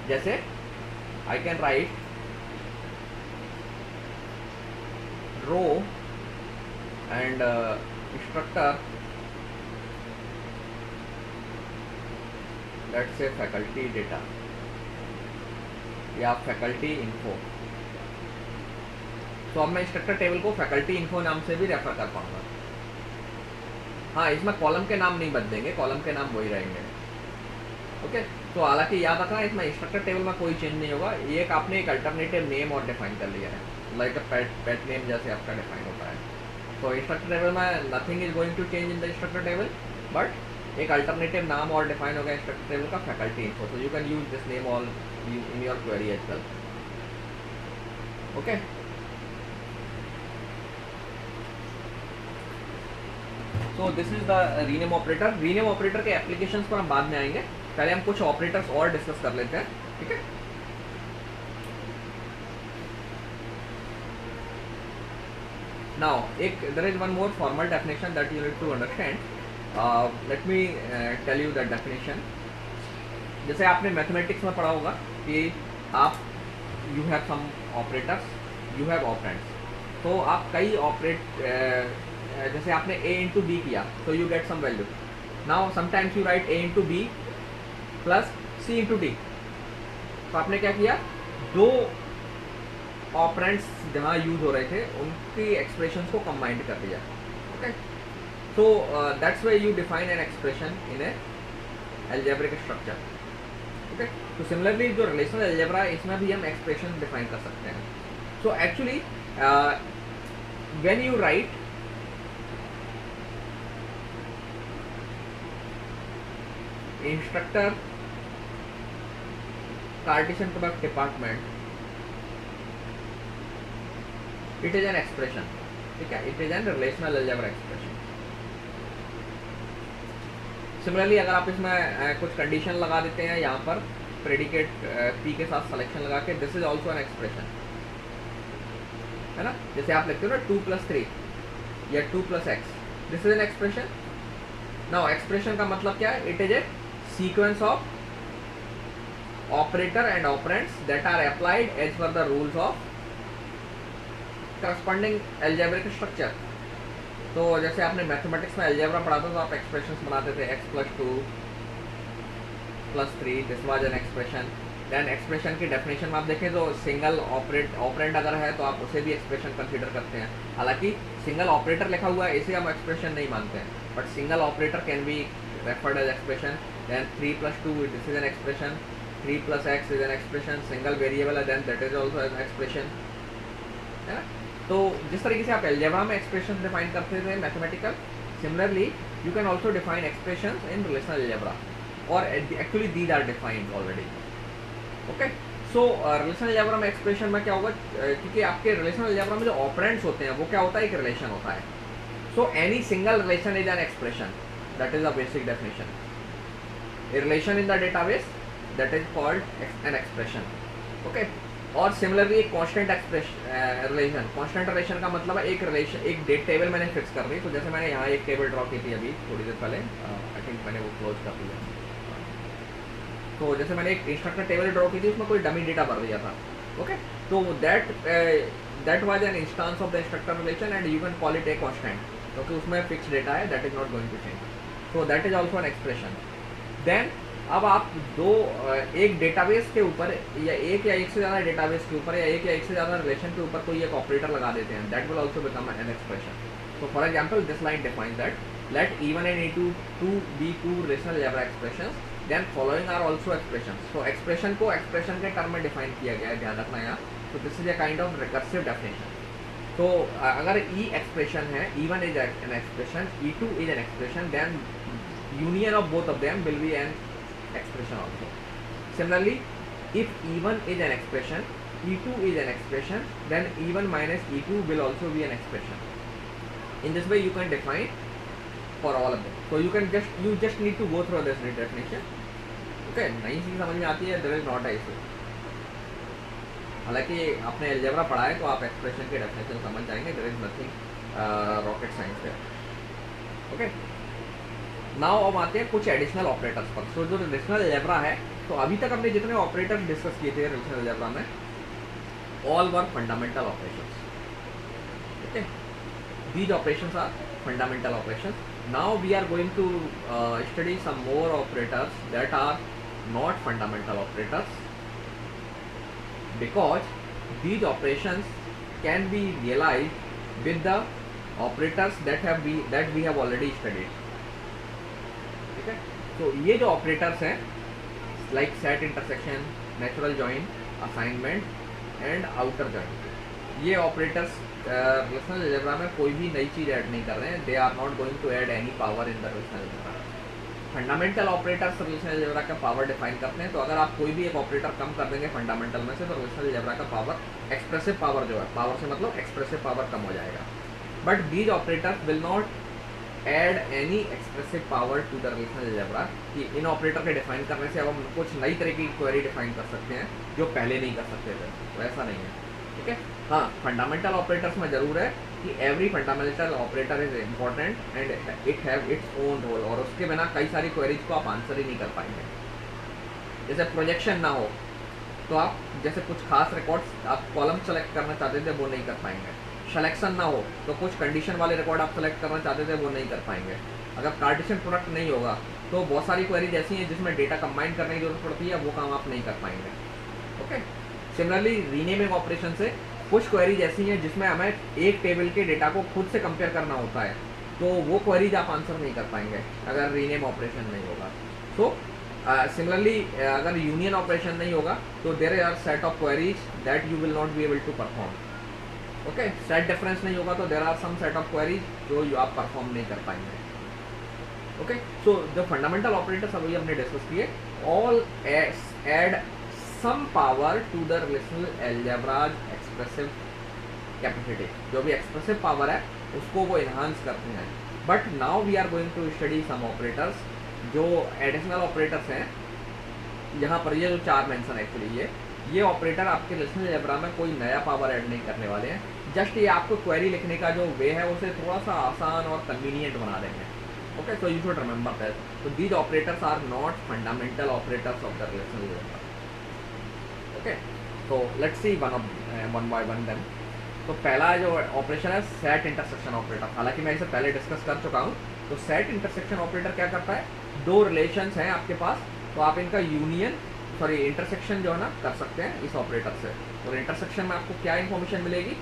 जैसे I can write rho and instructor, let's say faculty data या फैकल्टी इन्फो। तो अब मैं इंस्ट्रक्टर टेबल को फैकल्टी इन्फो नाम से भी रेफर कर पाऊंगा। हाँ, इसमें कॉलम के नाम नहीं बदलेंगे, कॉलम के नाम वही रहेंगे। ओके, तो हालांकि याद रखना इसमें इंस्ट्रक्टर टेबल में कोई चेंज नहीं होगा। ये एक आपने एक अल्टरनेटिव नेम और डिफाइन कर लिया है, लाइक अ पेट नेम जैसे आपका डिफाइन होता है। तो इंस्ट्रक्टर टेबल में nothing is going to change in the instructor table, but एक अल्टरनेटिव नाम और डिफाइन होगा इंस्ट्रक्टर टेबल का, faculty info. So you can use this name all in your query as well. Okay, so this is the rename operator. Rename operator के applications पर हम बाद में आएंगे, पहले हम कुछ ऑपरेटर्स और डिस्कस कर लेते हैं। ठीक है, now there is one more formal definition that you need to understand. Let me tell you that definition. जैसे आपने मैथमेटिक्स में पढ़ा होगा कि आप you have some operators, you have operands. तो आप कई जैसे आपने a इंटू बी किया तो you get some value. Now sometimes you write a into B plus c into D. तो आपने क्या किया, दो ऑपरेंड्स जहाँ यूज हो रहे थे उनकी एक्सप्रेशंस को कंबाइंड कर दिया। Okay, so that's why you define an expression in A algebraic structure. Okay, तो सिमिलरली जो रिलेशनल अलजेब्रा है इसमें भी हम एक्सप्रेशन डिफाइन कर सकते हैं। So actually when you right instructor Cartesian product department, it is an expression. ठीक है, it is an relational algebra expression. Similarly अगर आप इसमें कुछ कंडीशन लगा देते हैं यहाँ पर प्रेडिकेट पी के साथ सिलेक्शन लगा के, this is also an expression, है ना। जैसे आप लिखते हो ना 2+3 या 2+x, this is an expression. Now expression का मतलब क्या है, it is a sequence of operator and operands that are applied as per the rules of corresponding algebraic structure. तो जैसे आपने मैथमेटिक्स में अलजेब्रा पढ़ा था तो आप एक्सप्रेशंस बनाते थे x+2 +3, this was an expression. Then expression की डेफिनेशन में आप देखें तो सिंगल ऑपरेंड अगर है तो आप उसे भी एक्सप्रेशन कंसीडर करते हैं। हालांकि सिंगल ऑपरेटर लिखा हुआ है इसे हम एक्सप्रेशन नहीं मानते हैं, but single operator can be referred as expression. Then 3+2 this is an expression, 3+x is an expression, single variable है then that is also an expression, है ना। तो जिस तरीके से आप अलजेब्रा में एक्सप्रेशन डिफाइन करते थे mathematical, similarly you can also define expressions in relational algebra, और actually these are defined already. Okay, so relational algebra में एक्सप्रेशन में क्या होगा, क्योंकि आपके रिलेशनल अलजेब्रा में जो ऑपरेंड्स होते हैं वो क्या होता है, एक रिलेशन होता है. So any single relation is an expression, that is a basic definition. A relation in the database, that is called an expression. Okay. और सिमिलरली एक कांस्टेंट रिलेशन, कांस्टेंट रिलेशन का मतलब है एक रिलेशन, एक डेट टेबल मैंने fix कर दी. तो जैसे मैंने यहाँ एक टेबल ड्रॉ की थी अभी थोड़ी देर पहले, आई थिंक मैंने वो क्लोज कर दिया. तो जैसे मैंने एक इंस्ट्रक्टर टेबल ड्रॉ की थी, उसमें कोई डमी डेटा भर दिया था. ओके. तो that was an instance of the instructor relation and you can call it a constant, क्योंकि उसमें फिक्स डेटा है, that is not going to change. So that is also an expression. Then अब आप एक database के ऊपर या एक से ज़्यादा डेटाबेस के ऊपर या एक से ज़्यादा रिलेशन के ऊपर कोई एक ऑपरेटर लगा देते हैं, that will also become an expression. So for example this line defines that let E1 and E2 be two relational algebra expressions, then following are also expressions. सो एक्सप्रेशन को एक्सप्रेशन के टर्म में define किया गया है, ध्यान रखना यहाँ. तो this is a kind of recursive definition. तो अगर E एक्सप्रेशन है, E1 is an expression, E2 is an expression, then union of both of them will be an expression also. Similarly, if E1 is an expression, E2 is an expression, then E1 minus E2 will also be an expression. In this way you can define for all of them. So you just need to go through this definition. Okay, नई चीज़ समझ में आती है, there is not a issue. हालांकि आपने algebra पढ़ा है तो आप एक्सप्रेशन के डेफिनेशन समझ जाएंगे, there is nothing rocket science there. Okay. Now अब आते हैं कुछ एडिशनल ऑपरेटर्स पर. सो जो रिलेशनल अलजेब्रा है, तो अभी तक हमने जितने ऑपरेटर्स डिस्कस किए थे रिलेशनल अलजेब्रा में, all were fundamental operations. Okay, these operations are fundamental operations. Now we are going to study some more operators that are not fundamental operators, because these operations can be realized with the operators that we have already studied. तो ये जो ऑपरेटर्स हैं like set, intersection, natural join, assignment and outer join, ये operators relational algebra में कोई भी नई चीज़ ऐड नहीं कर रहे हैं. They are not going to add any power in the relational algebra. Fundamental operators relational algebra का पावर डिफाइन करते हैं. तो अगर आप कोई भी एक ऑपरेटर कम कर देंगे फंडामेंटल में से, तो रिलेशनल अलजेब्रा का पावर, एक्सप्रेसिव पावर जो है, पावर से मतलब एक्सप्रेसिव पावर कम हो जाएगा. But these operators will not add any expressive power to the relational algebra. कि इन ऑपरेटर के डिफाइन करने से अब हम कुछ नई तरह की क्वेरी डिफाइन कर सकते हैं जो पहले नहीं कर सकते थे. तो ऐसा नहीं है. ठीक है. हाँ, फंडामेंटल ऑपरेटर्स में जरूर है कि every fundamental operator is important and it have its own role, और उसके बिना कई सारी क्वेरीज को आप आंसर ही नहीं कर पाएंगे. जैसे प्रोजेक्शन ना हो तो आप जैसे कुछ खास रिकॉर्ड्स आप कॉलम सेलेक्ट करना चाहते थे वो नहीं कर पाएंगे. सिलेक्शन ना हो तो कुछ कंडीशन वाले रिकॉर्ड आप सेलेक्ट करना चाहते थे वो नहीं कर पाएंगे. अगर कार्टेशियन प्रोडक्ट नहीं होगा तो बहुत सारी क्वेरीज ऐसी हैं जिसमें डेटा कंबाइन करने की जरूरत पड़ती है, वो काम आप नहीं कर पाएंगे. ओके. सिमिलरली रीनेमिंग ऑपरेशन से कुछ क्वेरीज ऐसी हैं जिसमें हमें एक टेबल के डेटा को खुद से कंपेयर करना होता है, तो वो क्वेरीज आप आंसर नहीं कर पाएंगे अगर रीनेम ऑपरेशन नहीं होगा. सो सिमिलरली अगर यूनियन ऑपरेशन नहीं होगा तो there are set of queries that you will not be able to perform. Okay. Set difference नहीं होगा तो there are some set of queries जो आप परफॉर्म नहीं कर पाएंगे. ओके. सो जो फंडामेंटल ऑपरेटर्स अभी हमने डिस्कस किए, all add some power to the relational algebra's expressive capacity. जो भी एक्सप्रेसिव पावर है उसको वो इन्हांस करते हैं. But now we are going to study some operators जो एडिशनल ऑपरेटर्स हैं. यहाँ पर ये जो चार मेंशन एक्चुअली ये ऑपरेटर आपके रिलेशनल अलजेब्रा में कोई नया पावर ऐड नहीं करने वाले हैं. जस्ट ये आपको क्वेरी लिखने का जो वे है उसे थोड़ा सा आसान और कन्वीनियंट बना देंगे. Okay. So you should remember that. तो these operators are not fundamental operators of the relational algebra. Okay. तो let's see one by one them. तो पहला जो ऑपरेशन है सेट इंटरसेक्शन ऑपरेटर. हालांकि मैं इसे पहले डिस्कस कर चुका हूँ. तो सेट इंटरसेक्शन ऑपरेटर क्या करता है, दो रिलेशंस हैं आपके पास, तो आप इनका इंटरसेक्शन जो है ना कर सकते हैं इस ऑपरेटर से. और इंटरसेक्शन में आपको क्या इन्फॉर्मेशन मिलेगी,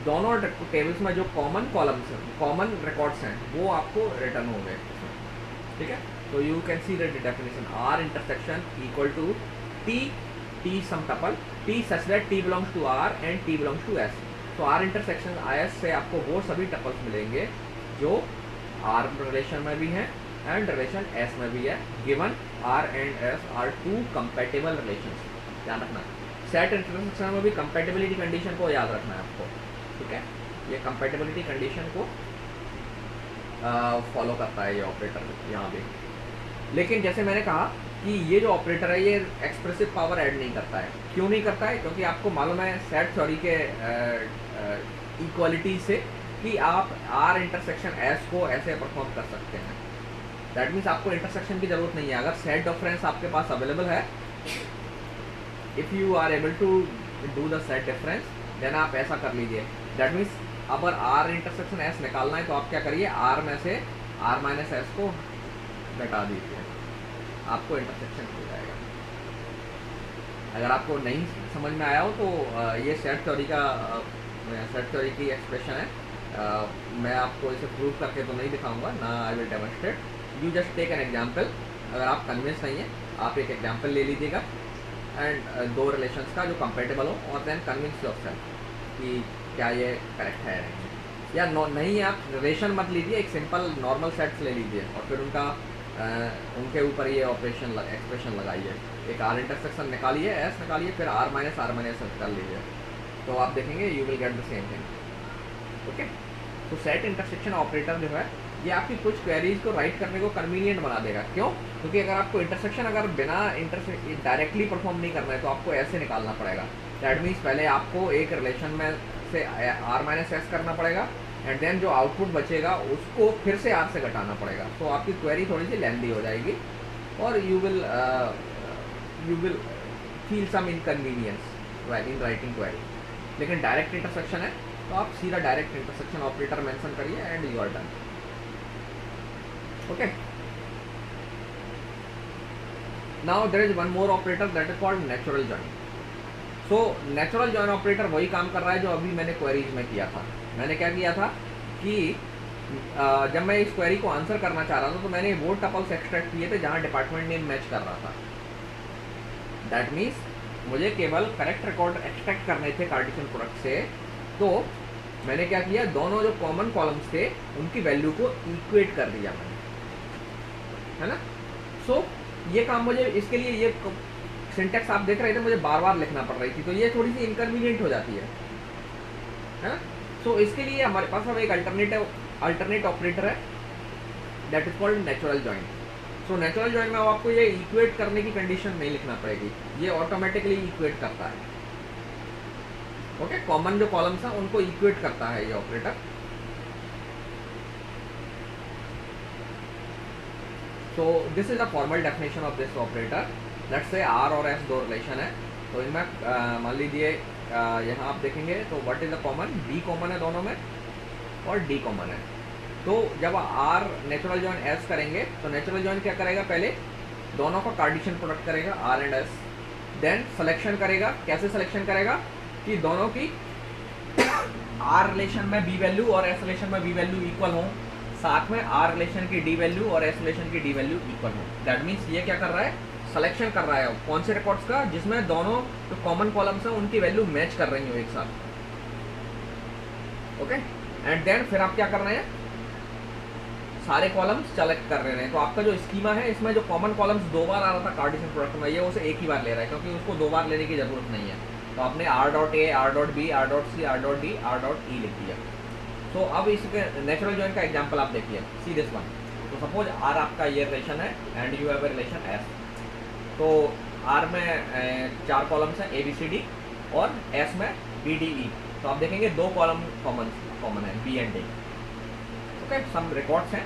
दोनों टेबल्स में जो कॉमन कॉलम्स हैं, कॉमन रिकॉर्ड्स हैं, वो आपको रिटर्न होंगे. ठीक है. तो you can see the definition R intersection equal to T some tuple T such that T belongs to R and T belongs to S. तो आर इंटरसेक्शन एस से आपको वो सभी टपल्स मिलेंगे जो आर रिलेशन में भी हैं एंड रिलेशन एस में भी है, given R and S are two compatible relations. ध्यान रखना. सेट इंटरसेक्शन में भी कंपैटिबिलिटी कंडीशन को याद रखना है आपको, ठीक है। ये कंपैटिबिलिटी कंडीशन को फॉलो करता है ये ऑपरेटर यहाँ पे। लेकिन जैसे मैंने कहा कि ये जो ऑपरेटर है ये एक्सप्रेसिव पावर ऐड नहीं करता है। क्यों नहीं करता है? क्योंकि आपको मालूम है सेट थ्योरी के इक्वालिटी से कि आप आर इंटरसेक्शन एस को ऐसे परफॉर्म कर सकते हैं। दैट मीन्स आपको इंटरसेक्शन की जरूरत नहीं है। अगर सेट डिफरेंस आपके पास अवेलेबल है, if you are able to do the set difference, then आप ऐसा कर लीजिए। दैट मीन्स अगर आर इंटरसेक्शन एस निकालना है तो आप क्या करिए, आर में से आर माइनस एस को घटा दीजिए, आपको इंटरसेक्शन हो जाएगा। अगर आपको नहीं समझ में आया हो तो ये सेट थ्योरी की एक्सप्रेशन है। मैं आपको इसे प्रूव करके तो नहीं दिखाऊंगा ना, I will demonstrate. You just take an example. अगर आप कन्विंस नहीं है, आप एक एग्जाम्पल ले लीजिएगा एंड दो रिलेशंस का जो कंपेटेबल हो, और देन कन्विंस योरसेल्फ कि क्या ये करेक्ट है नहीं। या नहीं, आप रिलेशन मत लीजिए, एक सिंपल नॉर्मल सेट्स ले लीजिए और फिर उनके ऊपर ये एक्सप्रेशन लगाइए। एक आर इंटरसेक्शन निकालिए, एस निकालिए, फिर आर माइनस एस कर लीजिए, तो आप देखेंगे you will get the same thing. Okay, तो सेट इंटरसेक्शन ऑपरेटर जो है ये आपकी कुछ क्वेरीज को राइट करने को कन्वीनियंट बना देगा। क्यों? क्योंकि अगर आपको इंटरसेक्शन बिना डायरेक्टली परफॉर्म नहीं करना है तो आपको ऐसे निकालना पड़ेगा। दैट मीन्स पहले आपको एक रिलेशन में से आर माइनस एस करना पड़ेगा एंड देन जो आउटपुट बचेगा उसको फिर से आर से घटाना पड़ेगा। तो आपकी क्वेरी थोड़ी सी लेंदी हो जाएगी और you will feel some inconvenience in writing query. लेकिन डायरेक्ट इंटरसेक्शन है तो आप सीधा डायरेक्ट इंटरसेक्शन ऑपरेटर मेंशन करिए and you are done. Okay, now there is one more operator that is called natural join. So natural join operator वही काम कर रहा है जो अभी मैंने क्वेरीज में किया था। मैंने क्या किया था कि जब मैं इस क्वेरी को आंसर करना चाह रहा था तो मैंने वो टपल्स एक्सट्रैक्ट किए थे जहां डिपार्टमेंट नेम मैच कर रहा था। दैट मीन्स मुझे केवल करेक्ट रिकॉर्ड एक्सट्रैक्ट करने थे कार्टेशियन प्रोडक्ट से। तो मैंने क्या किया, दोनों जो कॉमन कॉलम्स थे उनकी वैल्यू को इक्वेट कर दिया मैंने, है ना। सो ये काम मुझे, इसके लिए ये सिंटेक्स आप देख रहे थे मुझे बार बार लिखना पड़ रही थी, तो ये थोड़ी सी इनकन्वीनियंट हो जाती है ना। सो इसके लिए हमारे पास अब एक अल्टरनेट ऑपरेटर है that is called natural join. So natural join में आपको ये इक्वेट करने की कंडीशन नहीं लिखना पड़ेगी, ये ऑटोमेटिकली इक्वेट करता है। ओके, कॉमन जो कॉलम्स हैं उनको इक्वेट करता है ये operator. So this is a formal definition of this operator. Let's say R और एस दो रिलेशन है, तो इनमें मान लीजिए यहाँ आप देखेंगे तो what is the common, D common है दोनों में और डी कॉमन है। तो जब आर नेचुरल जॉइन एस करेंगे तो नेचुरल जॉइन क्या करेगा, पहले दोनों का कार्टेशियन प्रोडक्ट करेगा R and S, then selection करेगा। कैसे सिलेक्शन करेगा कि दोनों की आर रिलेशन में बी वैल्यू और एस रिलेशन में बी वैल्यू इक्वल हो, साथ में आर रिलेशन की डी वैल्यू और एस रिलेशन की डी वैल्यू इक्वल हो। दैट मीन्स ये क्या कर रहा है, सिलेक्शन कर रहा है कौन से रिकॉर्ड्स का जिसमें दोनों जो कॉमन कॉलम्स हैं उनकी वैल्यू मैच कर रही हो एक साथ। ओके, एंड देन फिर आप क्या कर रहे हैं, सारे कॉलम्स सेलेक्ट कर रहे हैं। तो आपका जो स्कीमा है इसमें जो कॉमन कॉलम्स दो बार आ रहा था कार्टेशियन प्रोडक्ट में, ये उसे एक ही बार ले रहा है क्योंकि उसको दो बार लेने की जरूरत नहीं है। तो आपने R dot A, R dot B, R dot C, R dot D, R dot E लिख दिया। तो अब इसके नेचुरल जॉइन का एग्जांपल आप देखिए, सी दिस वन। तो सपोज आर आपका ये रिलेशन है and you have a relation S. तो आर में 4 कॉलम्स हैं ए बी सी डी और एस में बी डी ई। तो आप देखेंगे 2 कॉलम कॉमन है B and D. Okay, some records हैं।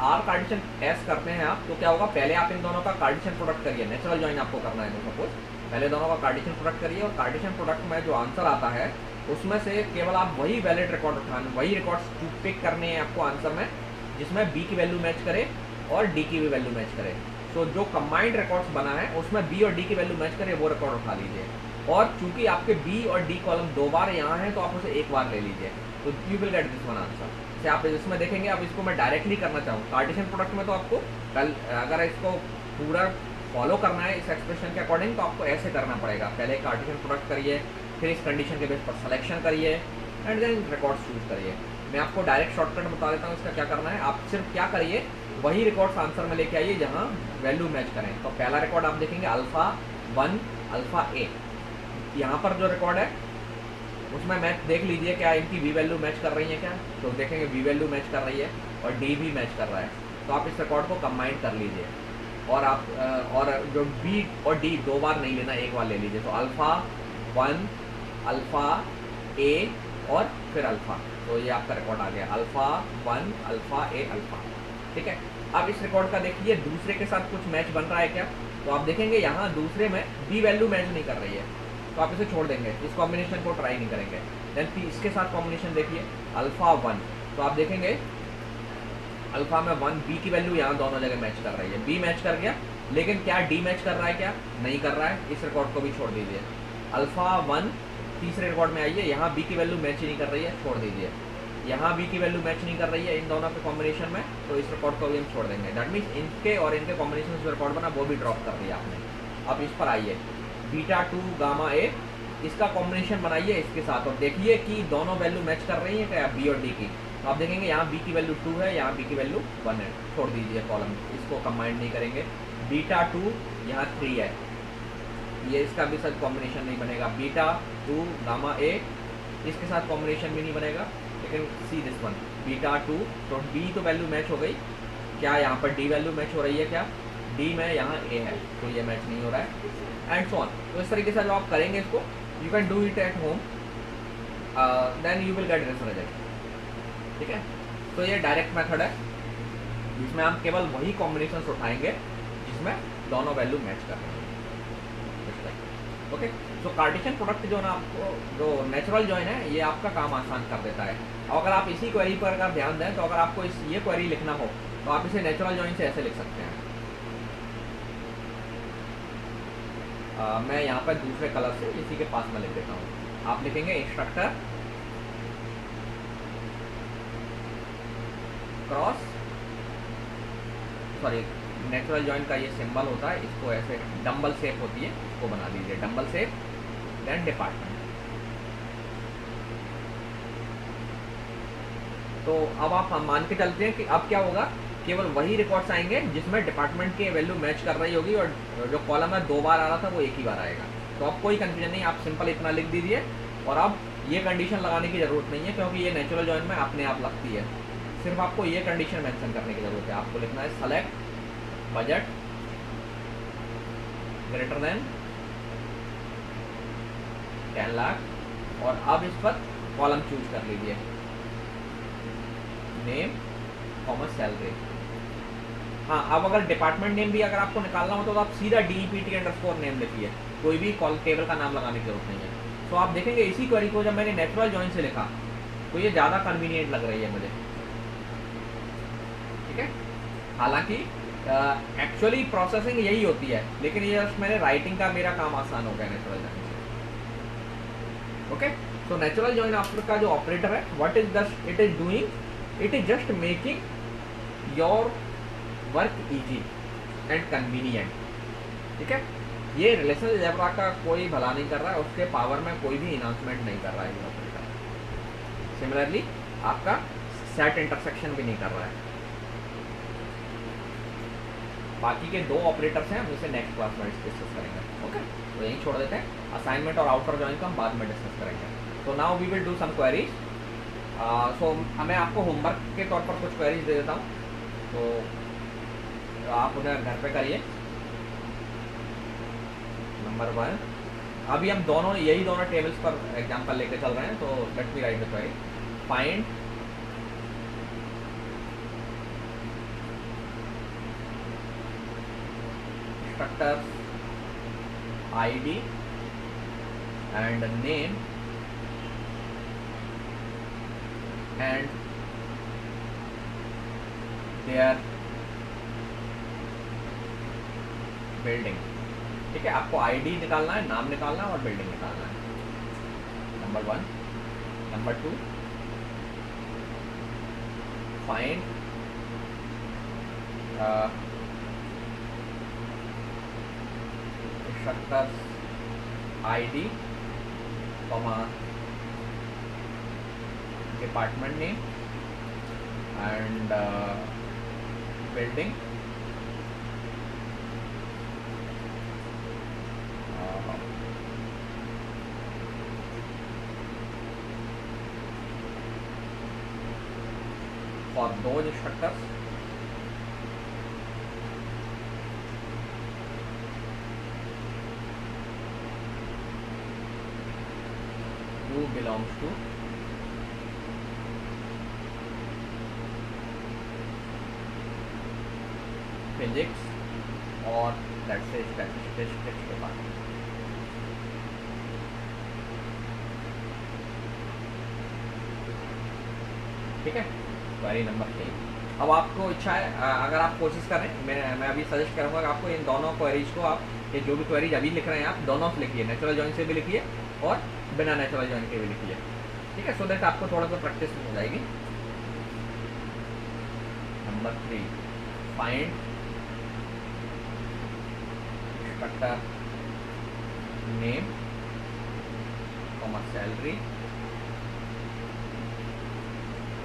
आर कार्टेशियन एस करते हैं आप, तो क्या होगा, पहले आप इन दोनों का कार्टेशियन प्रोडक्ट करिए। नेचुरल जॉइन आपको करना है तो सपोज पहले दोनों का कार्टेशियन प्रोडक्ट करिए और कार्टेशियन प्रोडक्ट में जो आंसर आता है उसमें से केवल आप वही वैलिड रिकॉर्ड उठाने, वही रिकॉर्ड्स पिक करने हैं आपको आंसर में जिसमें बी की वैल्यू मैच करे और डी की भी वैल्यू मैच करे। तो जो कंबाइंड रिकॉर्ड्स बना है उसमें बी और डी की वैल्यू मैच करे वो रिकॉर्ड उठा लीजिए। और चूंकि आपके बी और डी कॉलम 2 बार यहाँ है तो आप उसे एक बार ले लीजिए, तो you will get this one answer. से आप इसमें देखेंगे, अब इसको मैं डायरेक्टली करना चाहूँ कार्टेशियन प्रोडक्ट में, तो आपको कल अगर इसको पूरा फॉलो करना है इस एक्सप्रेशन के अकॉर्डिंग तो आपको ऐसे करना पड़ेगा। पहले कार्टेशियन प्रोडक्ट करिए, फिर इस कंडीशन के बेस पर सिलेक्शन करिए एंड देन रिकॉर्ड्स चूज करिए। मैं आपको डायरेक्ट शॉर्टकट बता देता हूँ इसका क्या करना है। आप सिर्फ क्या करिए, वही रिकॉर्ड्स आंसर में लेके आइए जहाँ वैल्यू मैच करें। तो पहला रिकॉर्ड आप देखेंगे अल्फा 1 अल्फा ए, यहाँ पर जो रिकॉर्ड है उसमें मैच देख लीजिए क्या इनकी वी वैल्यू मैच कर रही है क्या, तो देखेंगे वी वैल्यू मैच कर रही है और डी भी मैच कर रहा है। तो आप इस रिकॉर्ड को कंबाइन कर लीजिए और आप और जो बी और डी दो बार नहीं लेना, एक बार ले लीजिए। तो अल्फ़ा 1, अल्फ़ा ए और फिर अल्फ़ा, तो ये आपका रिकॉर्ड आ गया अल्फ़ा 1, अल्फ़ा ए, अल्फ़ा। ठीक है, अब इस रिकॉर्ड का देखिए दूसरे के साथ कुछ मैच बन रहा है क्या, तो आप देखेंगे यहाँ दूसरे में बी वैल्यू मैच नहीं कर रही है, तो आप इसे छोड़ देंगे, इस कॉम्बिनेशन को ट्राई नहीं करेंगे। देन इसके साथ कॉम्बिनेशन देखिए अल्फ़ा 1, तो आप देखेंगे अल्फ़ा में 1, बी की वैल्यू यहाँ दोनों जगह मैच कर रही है, बी मैच कर गया, लेकिन क्या डी मैच कर रहा है क्या, नहीं कर रहा है, इस रिकॉर्ड को भी छोड़ दीजिए। अल्फ़ा 1 तीसरे रिकॉर्ड में आइए, यहाँ बी की वैल्यू मैच ही नहीं कर रही है, छोड़ दीजिए। यहाँ बी की वैल्यू मैच नहीं कर रही है इन दोनों के कॉम्बिनेशन में, तो इस रिकॉर्ड को भी हम छोड़ देंगे। दैट मीन्स इनके और इनके कॉम्बिनेशन में जो रिकॉर्ड बना वो भी ड्रॉप कर दिया आपने। अब इस पर आइए बीटा 2 गामा ए, इसका कॉम्बिनेशन बनाइए इसके साथ और देखिए कि दोनों वैल्यू मैच कर रही है क्या बी और डी की। तो आप देखेंगे यहाँ बी की वैल्यू 2 है, यहाँ बी की वैल्यू 1 है, छोड़ दीजिए कॉलम, इसको कंबाइन नहीं करेंगे। बीटा 2 यहाँ 3 है, ये इसका भी साथ कॉम्बिनेशन नहीं बनेगा। बीटा 2 गामा ए, इसके साथ कॉम्बिनेशन भी नहीं बनेगा। लेकिन सी दिस वन बीटा 2, तो डी तो वैल्यू मैच हो गई, क्या यहाँ पर डी वैल्यू मैच हो रही है क्या, डी में यहाँ ए है, तो ये मैच नहीं हो रहा है एंड सो ऑन। तो इस तरीके से जब आप करेंगे इसको, you can do it at home, then you will get this result. ठीक है, तो ये डायरेक्ट मेथड है जिसमें आप केवल वही कॉम्बिनेशंस उठाएंगे जिसमें दोनों वैल्यू मैच कर रहे हैं। ओके, तो कार्टेशियन प्रोडक्ट जो ना आपको जो नेचुरल जॉइन है ये आपका काम आसान कर देता है। और अगर आप इसी क्वेरी पर अगर ध्यान दें तो अगर आपको ये क्वेरी लिखना हो तो आप इसे नेचुरल जॉइन से ऐसे लिख सकते हैं। मैं यहाँ पर दूसरे कलर से इसी के पास में लिख देता हूँ। आप लिखेंगे instructor cross, sorry natural join का ये सिंबल होता है, इसको ऐसे डंबल शेप होती है, इसको बना लीजिए डंबल शेप, देन डिपार्टमेंट। तो अब आप मान के चलते हैं कि अब क्या होगा, केवल वही रिकॉर्ड्स आएंगे जिसमें डिपार्टमेंट की वैल्यू मैच कर रही होगी और जो कॉलम है 2 बार आ रहा था वो एक ही बार आएगा। तो अब कोई कंफ्यूजन नहीं, आप सिंपल इतना लिख दीजिए और अब ये कंडीशन लगाने की ज़रूरत नहीं है क्योंकि ये नेचुरल जॉइन में अपने आप लगती है। सिर्फ आपको ये कंडीशन मेंशन करने की ज़रूरत है, आपको लिखना है select budget greater than 10 lakh और अब इस पर कॉलम चूज कर लीजिए, नेम कॉमर्स सैलरी। हाँ, अब अगर डिपार्टमेंट नेम भी अगर आपको निकालना हो तो आप सीधा DEPT_ नेम लिखिए, कोई भी टेबल का नाम लगाने की जरूरत नहीं है। तो आप देखेंगे इसी क्वेरी को जब मैंने नेचुरल जॉइन से लिखा तो ये ज़्यादा कन्वीनियंट लग रही है मुझे। ठीक है, हालांकि एक्चुअली प्रोसेसिंग यही होती है, लेकिन ये जस्ट मैंने राइटिंग का मेरा काम आसान हो गया नेचुरल जॉइन से। ओके, तो नेचुरल जॉइन आफ्टर का जो ऑपरेटर है, what is just it is doing, it is just making your work easy and convenient. ठीक है, ये रिलेशनल अलजेब्रा का कोई भला नहीं कर रहा है, उसके पावर में कोई भी इनाउंसमेंट नहीं कर रहा है ये ऑपरेटर। सिमिलरली आपका सेट इंटरसेक्शन भी नहीं कर रहा है। बाकी के 2 ऑपरेटर्स हैं, हम इसे नेक्स्ट क्लास में डिस्कस करेंगे। ओके, तो यहीं छोड़ देते हैं, असाइनमेंट और आउटर जॉइन का हम बाद में डिस्कस करेंगे। तो now we will do some queries. So मैं आपको होमवर्क के तौर पर कुछ क्वेरीज दे देता हूँ, तो आप उन्हें घर पे करिए। नंबर 1, अभी हम दोनों यही दोनों टेबल्स पर एग्जाम्पल लेके चल रहे हैं, तो late me right the query. Find instructors ID and name and their building। ठीक है, आपको ID निकालना है, नाम निकालना है और बिल्डिंग निकालना है। Number 1। Number 2, find instructors ID, department name and building, for those instructors who belongs to physics or let's say statistics department. ठीक है, क्वेरी नंबर 3। अब आपको इच्छा है, अगर आप कोशिश करें, मैं अभी सजेस्ट करूँगा कि आपको इन दोनों क्वेरीज को, आप ये जो भी क्वेरीज अभी लिख रहे हैं आप दोनों से लिखिए, नेचुरल जॉइन से भी लिखिए और बिना नेचुरल जॉइन के भी लिखिए, ठीक है, सो दैट आपको थोड़ा सा प्रैक्टिस हो जाएगी। Number 3, find instructor name, salary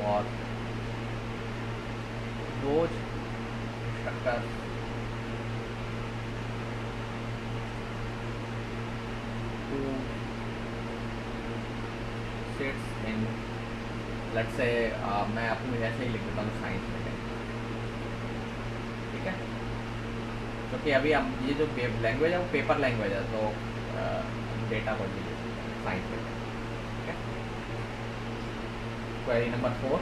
और those instructors who sits in, let's say मैं अपनी ऐसे ही लिख देता हूँ साइंस में, ठीक है, क्योंकि अभी हम ये जो लैंग्वेज है वो पेपर लैंग्वेज है, तो डेटा को साइंस में, ठीक है। Query number 4,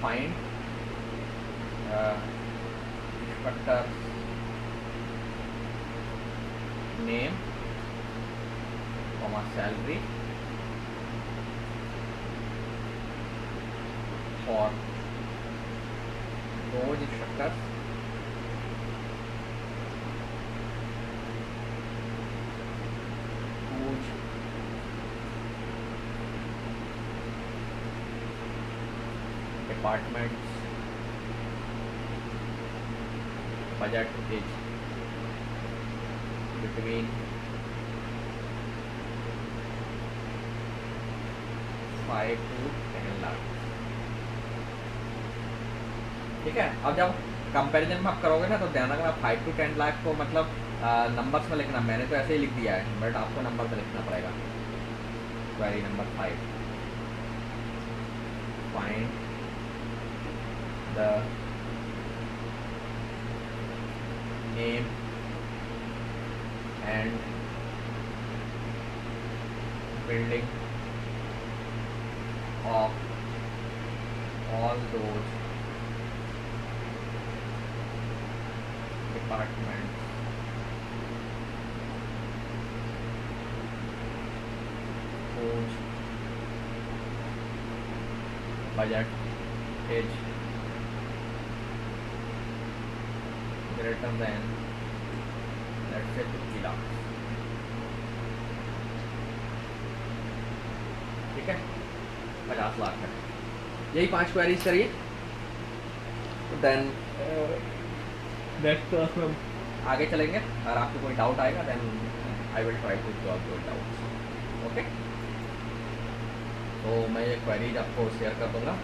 find instructor name, salary for those instructors whose department's budget is between 5 to 10 lakh, ठीक है। अब जब कंपैरिजन में आप करोगे ना तो ध्यान रखना 5 to 10 लाख को मतलब नंबर्स में लिखना, मैंने तो ऐसे ही लिख दिया है बट आपको नंबर में लिखना पड़ेगा। Query number 5, find the name and building of all those departments whose budget is greater than let's say 50 lakh, ठीक है, 50 लाख है। यही 5 क्वेरीज करिए, देन नेक्स्ट क्लास में आगे चलेंगे। अगर आपको कोई डाउट आएगा then I will try to solve your doubts, okay. तो मैं ये क्वेरीज आपको शेयर कर दूंगा।